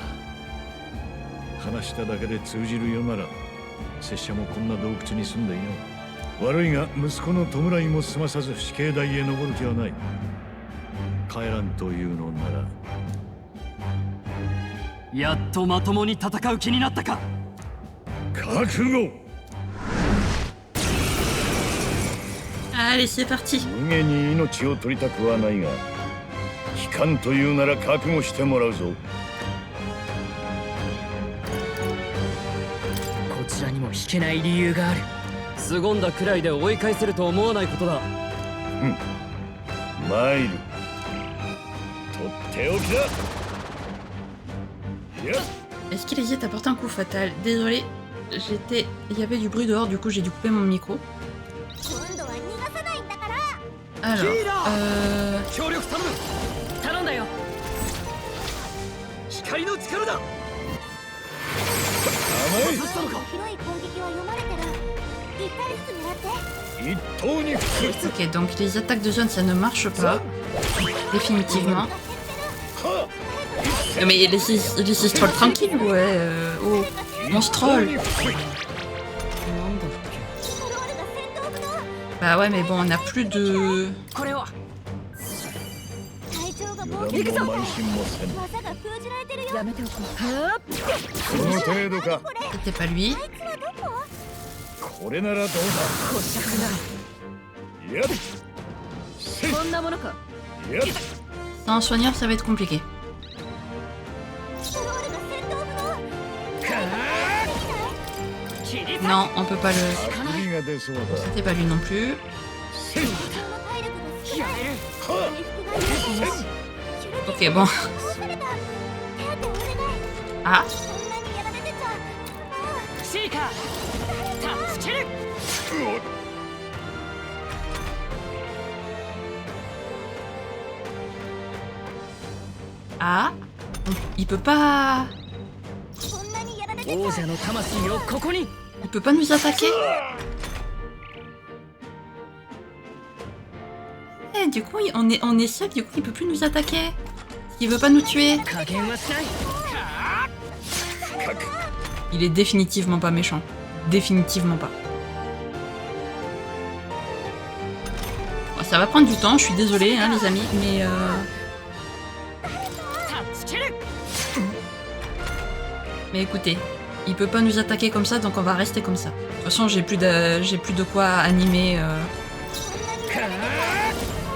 話しただけで通じるようなら拙者もこんな洞窟に住んでいない。悪いが息子の弔いも済まさず死刑台へ登る気はない。帰らんというのなら。やっとまともに戦う気になったか。覚悟。 Allez, c'est parti. 人間に命を取りたくはないが、帰還というなら覚悟してもらうぞ。こちらにも引けない理由がある。凄んだくらいで追い返せると思わないことだ。マイル、とっておきだ。Est-ce qu'il hésite à porter un coup fatal? Désolé, il y avait du bruit dehors, du coup j'ai dû couper mon micro. Alors, 協力頼む。頼んだよ。光の力だ。広い攻撃は読まれてる。一回ずつ狙って。一刀に。 ok, donc les attaques de zone ça ne marche pas. Définitivement. Mais laissez Stroll tranquille, ouais. Oh, mon Stroll. Bah ouais, mais bon, on a plus de... 油断も慢心もせん。やめておこう。その程度か。 C'était pas lui. これならどうだ。やっ。こんなものか。やっ。 Sans un soigneur, ça va être compliqué. Non, on peut pas le... あくびが出そうだ。 C'était pas lui non plus. Ok, bon. Ah. Ah. Il peut pas... Il peut pas nous attaquer. Eh, du coup, on est seul, du coup, il peut plus nous attaquer. Il veut pas nous tuer. Il est définitivement pas méchant. Définitivement pas. Bon, ça va prendre du temps, je suis désolée, hein, les amis, mais... Mais écoutez, il peut pas nous attaquer comme ça, donc on va rester comme ça. De toute façon, j'ai plus de quoi animer...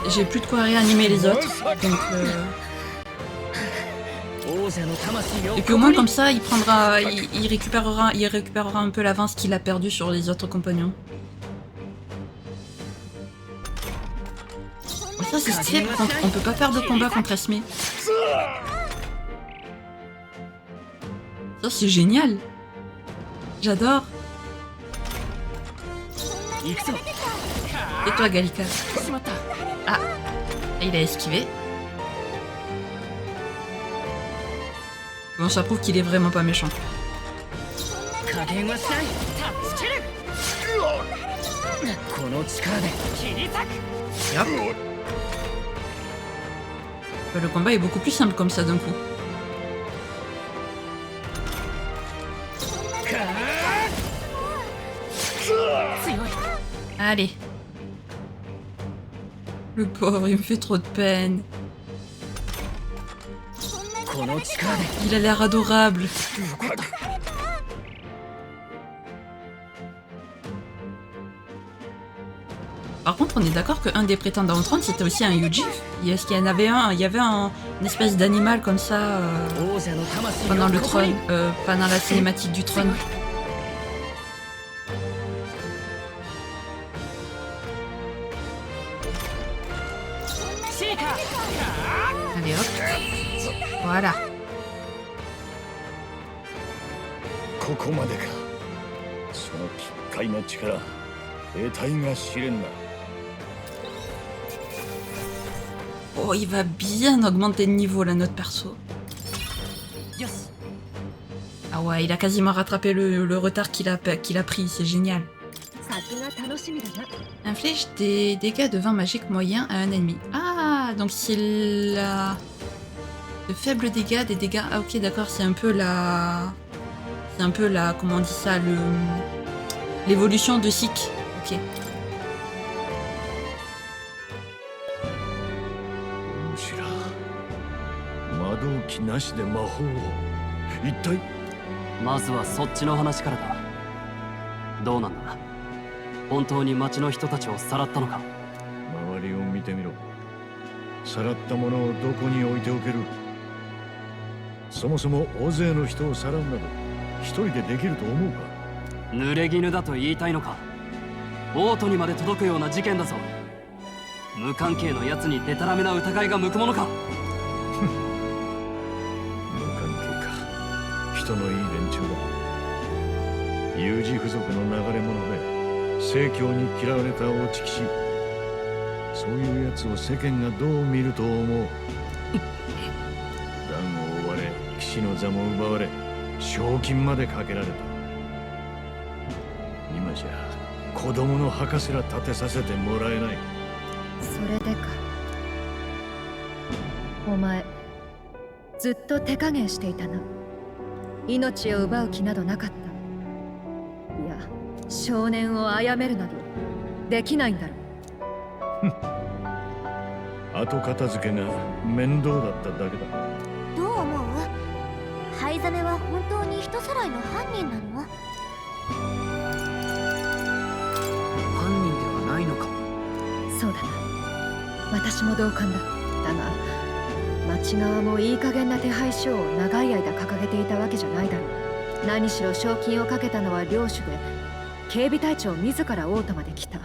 J'ai plus de quoi réanimer les autres, donc... Et puis au moins comme ça, il prendra, il récupérera un peu l'avance qu'il a perdu sur les autres compagnons. Oh, ça c'est stylé, par contre, on peut pas perdre de combat contre Esme. Ça c'est génial. J'adore. Et toi Gallica? Ah, il a esquivé. Bon, ça prouve qu'il est vraiment pas méchant. Hop. Le combat est beaucoup plus simple comme ça d'un coup. Allez. Le pauvre, il me fait trop de peine. Il a l'air adorable. Par contre, on est d'accord qu'un des prétendants au trône, c'était aussi un Yuji. Est-ce qu'il y en avait un? Il y avait une espèce d'animal comme ça pendant le trône, pendant la cinématique du trône. Allez hop. Voilà. ここまでか。その奇怪な力、得体が知れんな。 Oh, il va bien augmenter de niveau là, notre perso. Ah ouais, il a quasiment rattrapé le retard qu'il a pris, c'est génial. Inflige des dégâts de vent magique moyen à un ennemi. Ah, donc c'est la... De faibles dégâts, des dégâts... Ah ok, d'accord, c'est un peu la... C'est un peu la... Comment on dit ça? L'évolution de Sik. Ok. 魔導機なしで魔法を一体まずはそっちの話からだ。どうなんだ、本当に町の人たちをさらったのか。周りを見てみろ。さらったものをどこに置いておける。そもそも大勢の人をさらうなど一人でできると思うか。濡れ衣だと言いたいのか。王都にまで届くような事件だぞ。無関係のやつにデタラメな疑いが向くものか。人のいい連中だ。有事付属の流れ者で正教に嫌われたおちきし、そういうやつを世間がどう見ると思う。段を追われ騎士の座も奪われ賞金までかけられた。今じゃ子供の墓すら建てさせてもらえない。それでか。お前ずっと手加減していたな。命を奪う気などなかった。いや、少年を殺めるなどできないんだろう。後片付けが面倒だっただけだ。どう思う？灰ザメは本当に人さらいの犯人なの？犯人ではないのか。そうだな、私も同感だ。だが町側もいい加減な手配書を長い間掲げていたわけじゃないだろう。何しろ賞金をかけたのは領主で、警備隊長自ら王都まで来た。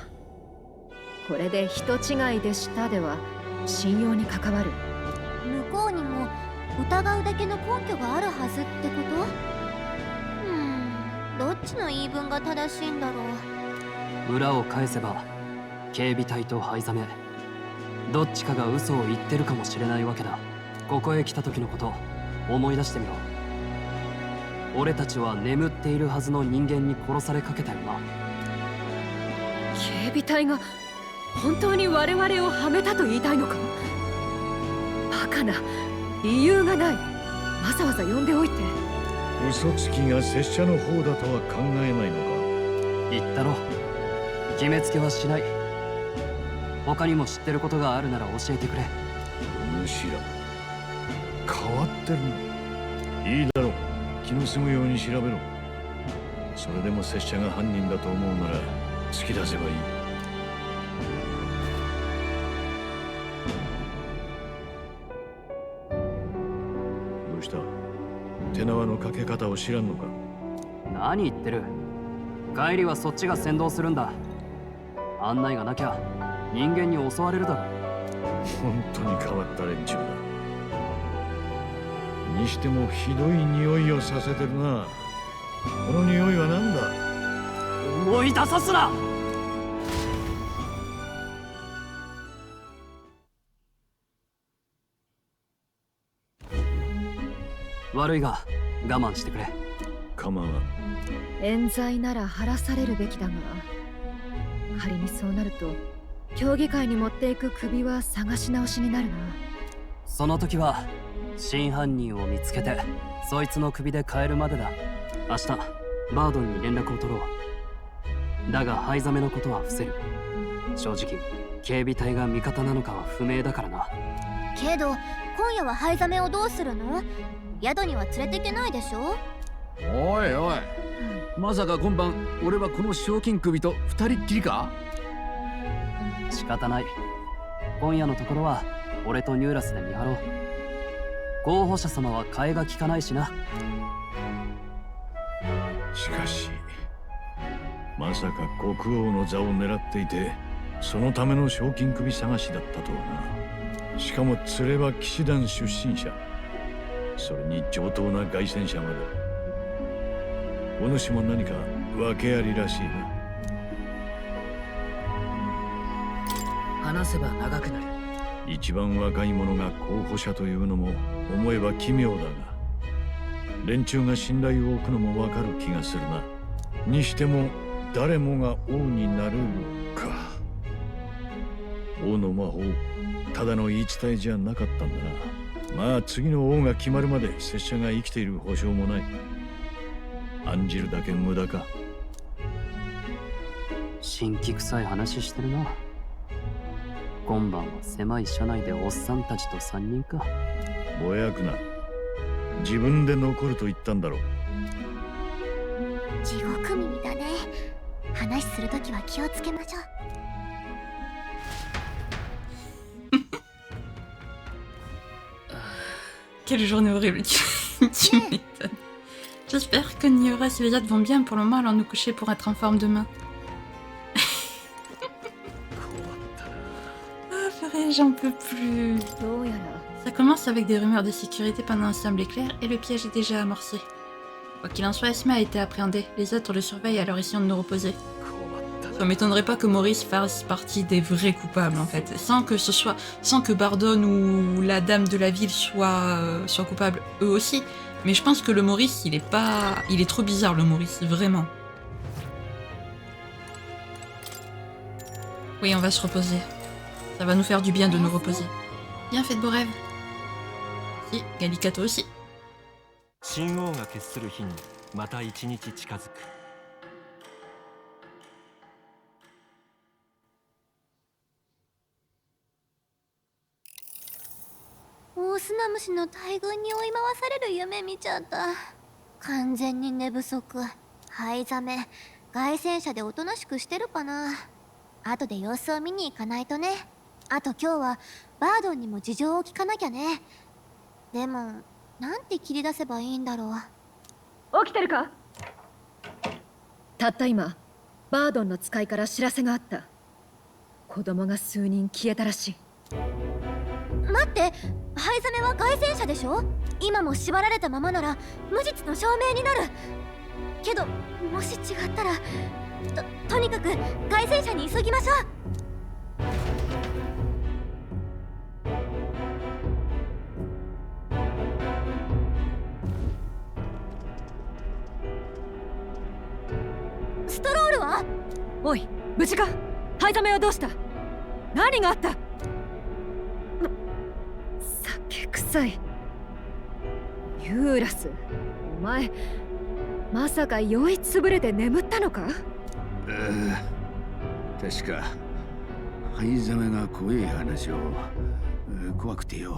これで人違いでしたでは信用に関わる。向こうにも疑うだけの根拠があるはずってこと？どっちの言い分が正しいんだろう。裏を返せば警備隊と灰ザメ、どっちかが嘘を言ってるかもしれないわけだ。ここへ来た時のこと思い出してみろ。俺たちは眠っているはずの人間に殺されかけたよな。警備隊が本当に我々をはめたと言いたいのか。バカな、理由がない。わざわざ呼んでおいて。嘘つきが拙者の方だとは考えないのか。言ったろ、決めつけはしない。他にも知ってることがあるなら教えてくれ。むしろ変わってるな。いいだろう、気の済むように調べろ。それでも拙者が犯人だと思うなら突き出せばいい。どうした？手縄のかけ方を知らんのか？何言ってる。帰りはそっちが先導するんだ。案内がなきゃ人間に襲われるだろ。本当に変わった連中だ。にしてもひどい匂いをさせてるな。この匂いは何だ？思い出さすな。悪いが我慢してくれ。構わん。冤罪なら晴らされるべきだが、仮にそうなると競技会に持っていく首は探し直しになるな。その時は真犯人を見つけてそいつの首で変えるまでだ。明日バードンに連絡を取ろう。だが灰ザメのことは伏せる。正直警備隊が味方なのかは不明だからな。けど今夜は灰ザメをどうするの？宿には連れていけないでしょ。おいおい、まさか今晩俺はこの賞金首と二人っきりか？仕方ない。今夜のところは俺とニューラスで見張ろう。候補者様は替えが利かないしな。しかしまさか国王の座を狙っていて、そのための賞金首探しだったとはな。しかも連れは騎士団出身者、それに上等な凱旋者まで。お主も何か訳ありらしいな。話せば長くなる。一番若い者が候補者というのも思えば奇妙だが、連中が信頼を置くのもわかる気がするな。にしても誰もが王になれるか。王の魔法、ただの言い伝えじゃなかったんだな。まあ次の王が決まるまで拙者が生きている保証もない。案じるだけ無駄か。神気臭い話してるな。今晩は狭い車内でおっさんたちと3人か。ぼやくな。自分で残ると言ったんだろう。地獄耳だね。話するときは気をつけましょう。Quelle journée horrible, tu m'étonnes. J'espère que Niora et Sylvia vont bien pour le moment, alors nous coucher pour être en forme demain. Ah, purée, j'en peux plus. どうやら Ça commence avec des rumeurs de sécurité pendant un semble éclair et le piège est déjà amorcé. Quoi qu'il en soit, Esme a été appréhendé. Les autres le surveillent alors essayons de nous reposer. Ça m'étonnerait pas que Maurice fasse partie des vrais coupables en fait, sans que Bardon ou la dame de la ville soient coupables eux aussi. Mais je pense que le Maurice, il est trop bizarre le Maurice, vraiment. Oui, on va se reposer. Ça va nous faire du bien de nous reposer. Bien fait de beaux rêves. Si, Gallica toi aussi. 神王が決する日にまた一日近づく。オオスナムシの大群に追い回される夢見ちゃった。完全に寝不足。灰ザメ、凱旋者でおとなしくしてるかな。後で様子を見に行かないとね。あと今日はバードンにも事情を聞かなきゃね。でもなんて切り出せばいいんだろう。起きてるか？たった今バードンの使いから知らせがあった。子供が数人消えたらしい。待って、灰ザメは凱旋者でしょ。今も縛られたままなら無実の証明になる。けどもし違ったらとにかく凱旋者に急ぎましょう。ストロールは？おい、無事か？灰ザメはどうした？何があった？酒臭い。ユーラス、お前まさか酔いつぶれて眠ったのか？確か灰ざめが怖い話を、怖くてよ、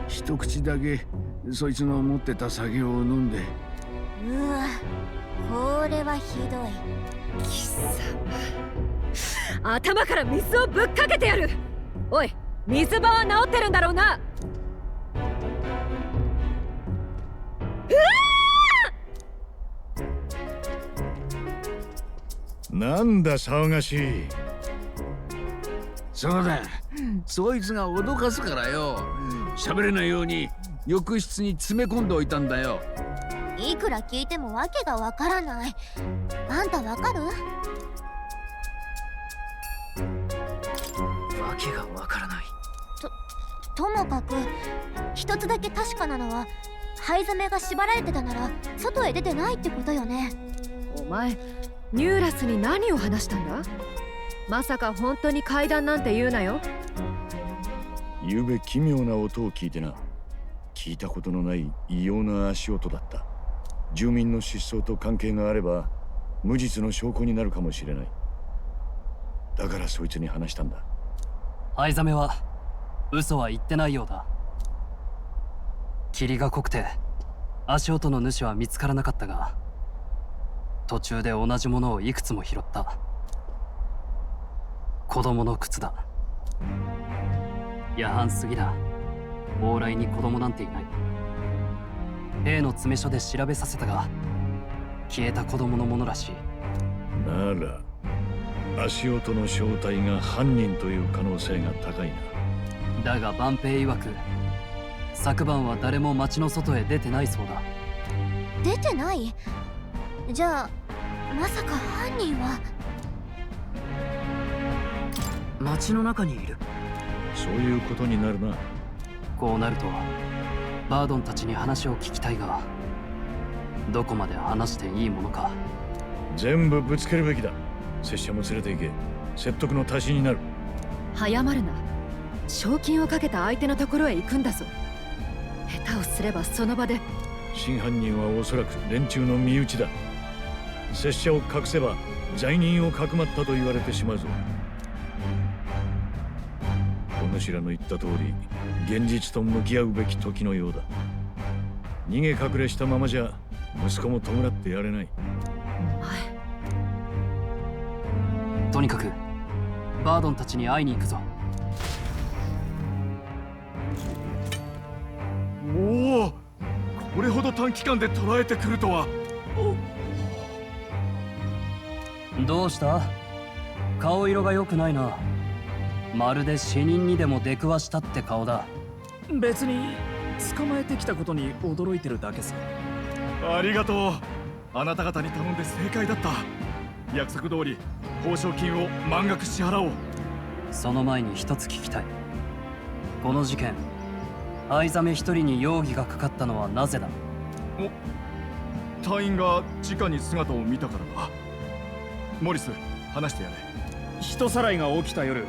一口だけそいつの持ってた酒を飲んで。うわ、これはひどい。貴様、頭から水をぶっかけてやる。おい、水場は治ってるんだろうな。なんだ騒がしい。そうだ、そいつが脅かすからよ、喋れないように浴室に詰め込んでおいたんだよ。いくら聞いてもわけがわからない。あんたわかる？わけがわからない。ともかく一つだけ確かなのは、灰ザメが縛られてたなら外へ出てないってことよね。お前、ニューラスに何を話したんだ？まさか本当に階段なんて言うなよ。ゆうべ奇妙な音を聞いてな。聞いたことのない異様な足音だった。住民の失踪と関係があれば無実の証拠になるかもしれない。だからそいつに話したんだ。藍ザメは嘘は言ってないようだ。霧が濃くて足音の主は見つからなかったが、途中で同じものをいくつも拾った。子供の靴だ。夜半過ぎだ。往来に子供なんていない。A の詰め所で調べさせたが、消えた子供のものらしい。なら足音の正体が犯人という可能性が高いな。だが万平曰く、昨晩は誰も町の外へ出てないそうだ。出てない？じゃあまさか犯人は街の中にいる。そういうことになるな。こうなるとバードンたちに話を聞きたいが、どこまで話していいものか。全部ぶつけるべきだ。拙者も連れて行け。説得の足しになる。早まるな。賞金をかけた相手のところへ行くんだぞ。下手をすればその場で。真犯人はおそらく連中の身内だ。拙者を隠せば罪人をかくまったと言われてしまうぞ。お主らの言った通り、現実と向き合うべき時のようだ。逃げ隠れしたままじゃ息子も弔ってやれない。とにかくバードンたちに会いに行くぞ。おお、これほど短期間で捕らえてくるとは。どうした？顔色が良くないな。まるで死人にでも出くわしたって顔だ。別に捕まえてきたことに驚いてるだけさ。ありがとう。あなた方に頼んで正解だった。約束通り報奨金を満額支払おう。その前に一つ聞きたい。この事件、藍ザメ一人に容疑がかかったのはなぜだ？隊員が直に姿を見たからだ。モリス、話してやれ。人さらいが起きた夜、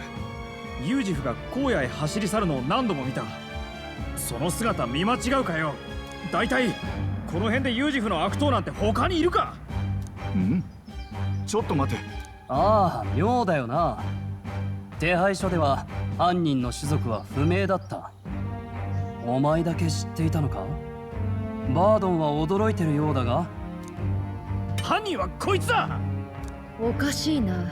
ユージフが荒野へ走り去るのを何度も見た。その姿見間違うかよ。大体この辺でユージフの悪党なんて他にいるか？ん？ちょっと待て。ああ、妙だよな。手配書では犯人の種族は不明だった。お前だけ知っていたのか？バードンは驚いてるようだが。犯人はこいつだ！おかしいな。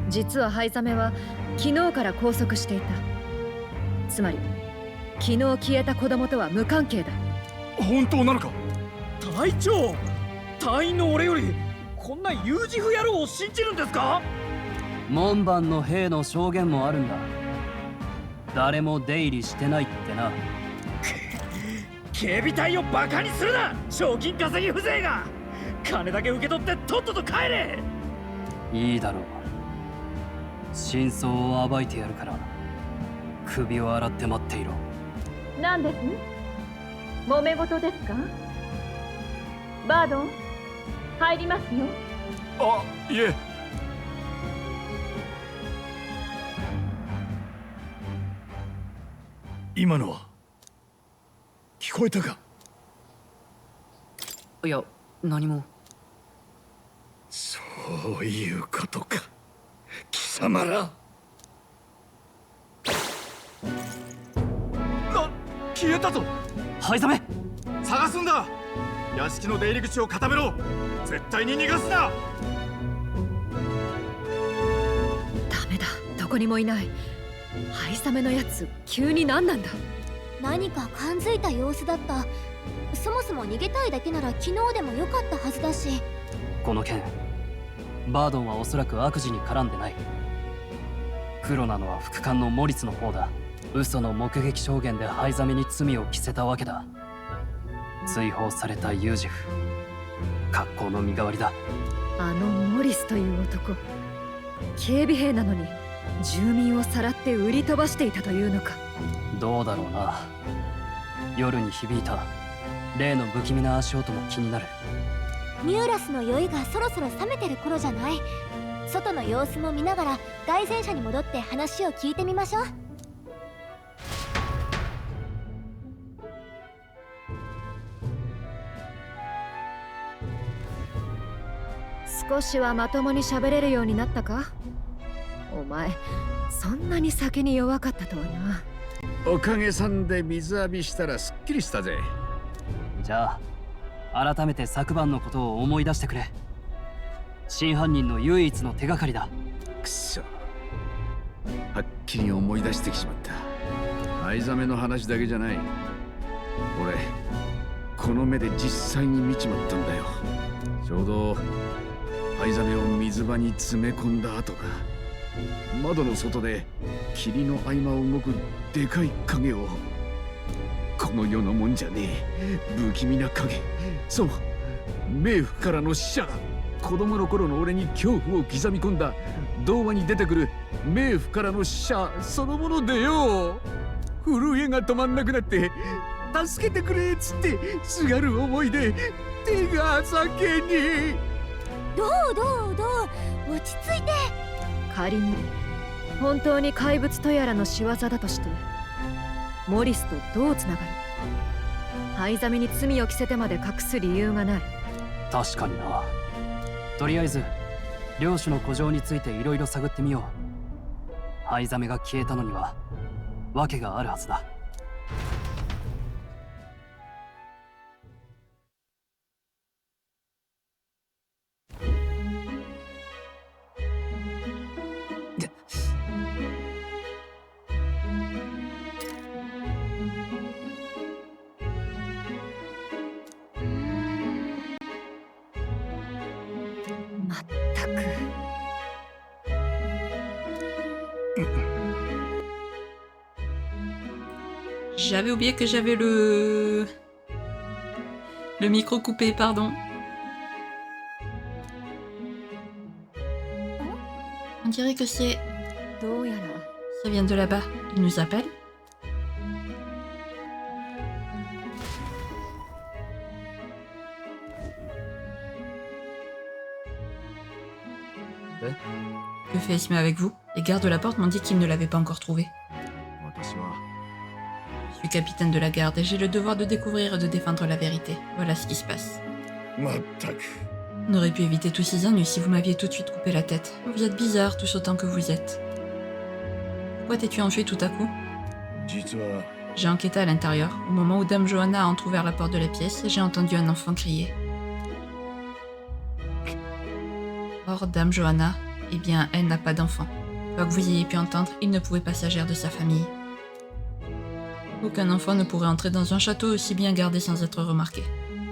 実は灰ザメは昨日から拘束していた。つまり昨日消えた子供とは無関係だ。本当なのか？隊長、隊員の俺よりこんなユージフ野郎を信じるんですか？門番の兵の証言もあるんだ。誰も出入りしてないってな。警備隊をバカにするな！賞金稼ぎ風情が！金だけ受け取ってとっとと帰れ！いいだろう。真相を暴いてやるから、首を洗って待っていろ。何です？揉め事ですか？バードン、入りますよ。あ、いえ。今のは聞こえたか？いや何も。そういうことか。貴様ら。消えたぞ。灰ザメ、探すんだ。屋敷の出入り口を固めろ。絶対に逃がすな。ダメだ、どこにもいない。灰ザメのやつ急に何なんだ。何か感づいた様子だった。そもそも逃げたいだけなら昨日でもよかったはずだし。この件バードンはおそらく悪事に絡んでない。黒なのは副官のモリスの方だ。嘘の目撃証言で灰ザメに罪を着せたわけだ。追放されたユージフ、格好の身代わりだ。あのモリスという男、警備兵なのに住民をさらって売り飛ばしていたというのか。どうだろうな。夜に響いた例の不気味な足音も気になる。ミューラスの酔いがそろそろ冷めてる頃じゃない。外の様子も見ながら凱旋者に戻って話を聞いてみましょう。少しはまともに喋れるようになったか。お前そんなに酒に弱かったとはな。おかげさんで水浴びしたらすっきりしたぜ。じゃあ改めて昨晩のことを思い出してくれ。真犯人の唯一の手がかりだ。くそ、はっきり思い出してしまった。藍ザメの話だけじゃない。俺この目で実際に見ちまったんだよ。ちょうど藍ザメを水場に詰め込んだ後だ。窓の外で霧の合間を動くでかい影を。この世のもんじゃねえ不気味な影。そう、冥府からの使者だ。子供の頃の俺に恐怖を刻み込んだ童話に出てくる冥府からの使者そのものでよ。震えが止まんなくなって助けてくれっつってすがる思いで手が酒に。どう落ち着いて。仮に本当に怪物とやらの仕業だとしてモリスとどうつながる。灰ザメに罪を着せてまで隠す理由がない。確かにな。とりあえず領主の古城についていろいろ探ってみよう。灰ザメが消えたのには訳があるはずだ。まったく。J'avais oublié que j'avais le micro coupé, pardon. On dirait que c'est... どうやら Ça vient de là-bas. Il nous appelle. Que fait Esme avec vous? Les gardes de la porte m'ont dit qu'ils ne l'avaient pas encore trouvé. Je suis capitaine de la garde et j'ai le devoir de découvrir et de défendre la vérité. Voilà ce qui se passe. On aurait pu éviter tous ces ennuis si vous m'aviez tout de suite coupé la tête. Vous êtes bizarres tous autant que vous êtes. Pourquoi t'es-tu enfui tout à coup? J'ai enquêté à l'intérieur. Au moment où Dame Johanna a entrouvert la porte de la pièce, j'ai entendu un enfant crier. Or, Dame Johanna, eh bien, elle n'a pas d'enfant. Quoi que vous ayez pu entendre, il ne pouvait pas s'agir de sa famille. Aucun enfant ne pourrait entrer dans un château aussi bien gardé sans être remarqué.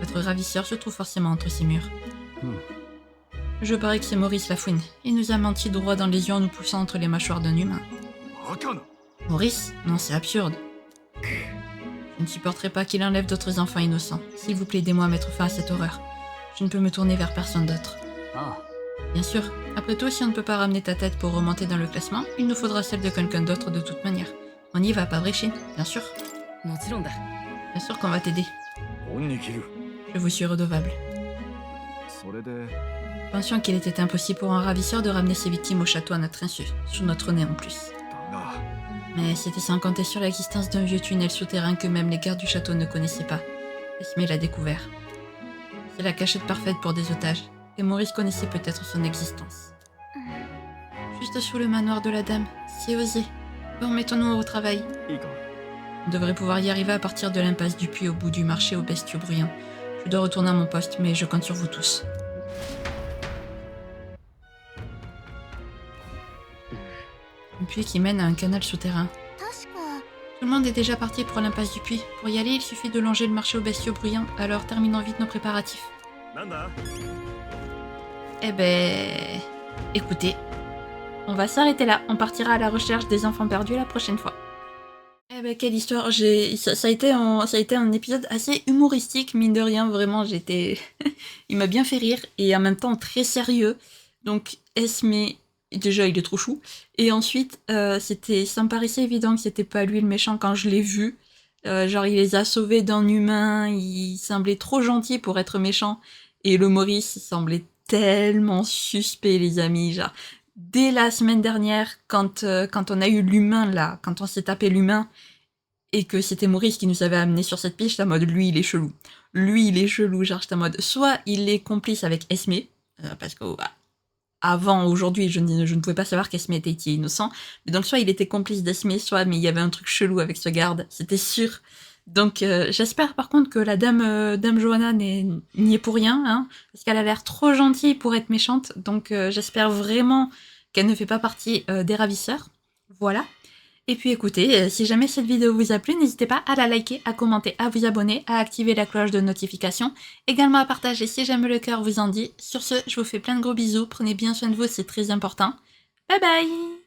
Votre ravisseur se trouve forcément entre ces murs. Je parie que c'est Maurice Lafouine. Il nous a menti droit dans les yeux en nous poussant entre les mâchoires d'un humain. Maurice? Non, c'est absurde. Je ne supporterai pas qu'il enlève d'autres enfants innocents. S'il vous plaît, aidez-moi à mettre fin à cette horreur. Je ne peux me tourner vers personne d'autre. Ah. Bien sûr. Après tout, si on ne peut pas ramener ta tête pour remonter dans le classement, il nous faudra celle de quelqu'un d'autre de toute manière. On y va, pas vrai, Shin? Bien sûr. Bien sûr qu'on va t'aider. Je vous suis redevable. Pensions qu'il était impossible pour un ravisseur de ramener ses victimes au château à notre insu, sous notre nez en plus. Mais c'était sans compter sur l'existence d'un vieux tunnel souterrain que même les gardes du château ne connaissaient pas. Esme l'a découvert. C'est la cachette parfaite pour des otages, et Maurice connaissait peut-être son existence. Juste sous le manoir de la dame, c'est osé. Bon, mettons-nous au travail. いいか On devrait pouvoir y arriver à partir de l'impasse du puits au bout du marché aux bestiaux bruyants. Je dois retourner à mon poste, mais je compte sur vous tous. Un puits qui mène à un canal souterrain. 確か Tout le monde est déjà parti pour l'impasse du puits. Pour y aller, il suffit de longer le marché aux bestiaux bruyants, alors terminons vite nos préparatifs. なんだ Eh ben... Écoutez, on va s'arrêter là. On partira à la recherche des enfants perdus la prochaine fois. Eh ben, quelle histoire. Ça a été un épisode assez humoristique, mine de rien. Vraiment, il m'a bien fait rire, et en même temps très sérieux. Donc, Esme... Déjà, il est trop chou. Et ensuite, ça me paraissait évident que c'était pas lui le méchant quand je l'ai vu. Genre, il les a sauvés d'un humain, il semblait trop gentil pour être méchant. Et le Maurice, il semblait tellement suspect, les amis. Genre, dès la semaine dernière, quand on a eu l'humain, là, quand on s'est tapé l'humain, et que c'était Maurice qui nous avait amené sur cette piste, j'étais en mode, lui, il est chelou. Lui, il est chelou. Genre, j'étais en mode, soit il est complice avec Esme, parce que... Avant, aujourd'hui, je ne pouvais pas savoir qu'Esme était innocent. Mais donc, soit il était complice d'Esme, soit mais il y avait un truc chelou avec ce garde, c'était sûr. Donc, j'espère par contre que la dame Johanna n'y est pour rien, hein, parce qu'elle a l'air trop gentille pour être méchante. Donc, j'espère vraiment qu'elle ne fait pas partie des ravisseurs. Voilà. Et puis écoutez, si jamais cette vidéo vous a plu, n'hésitez pas à la liker, à commenter, à vous abonner, à activer la cloche de notification, également à partager si jamais le cœur vous en dit. Sur ce, je vous fais plein de gros bisous, prenez bien soin de vous, c'est très important. Bye bye!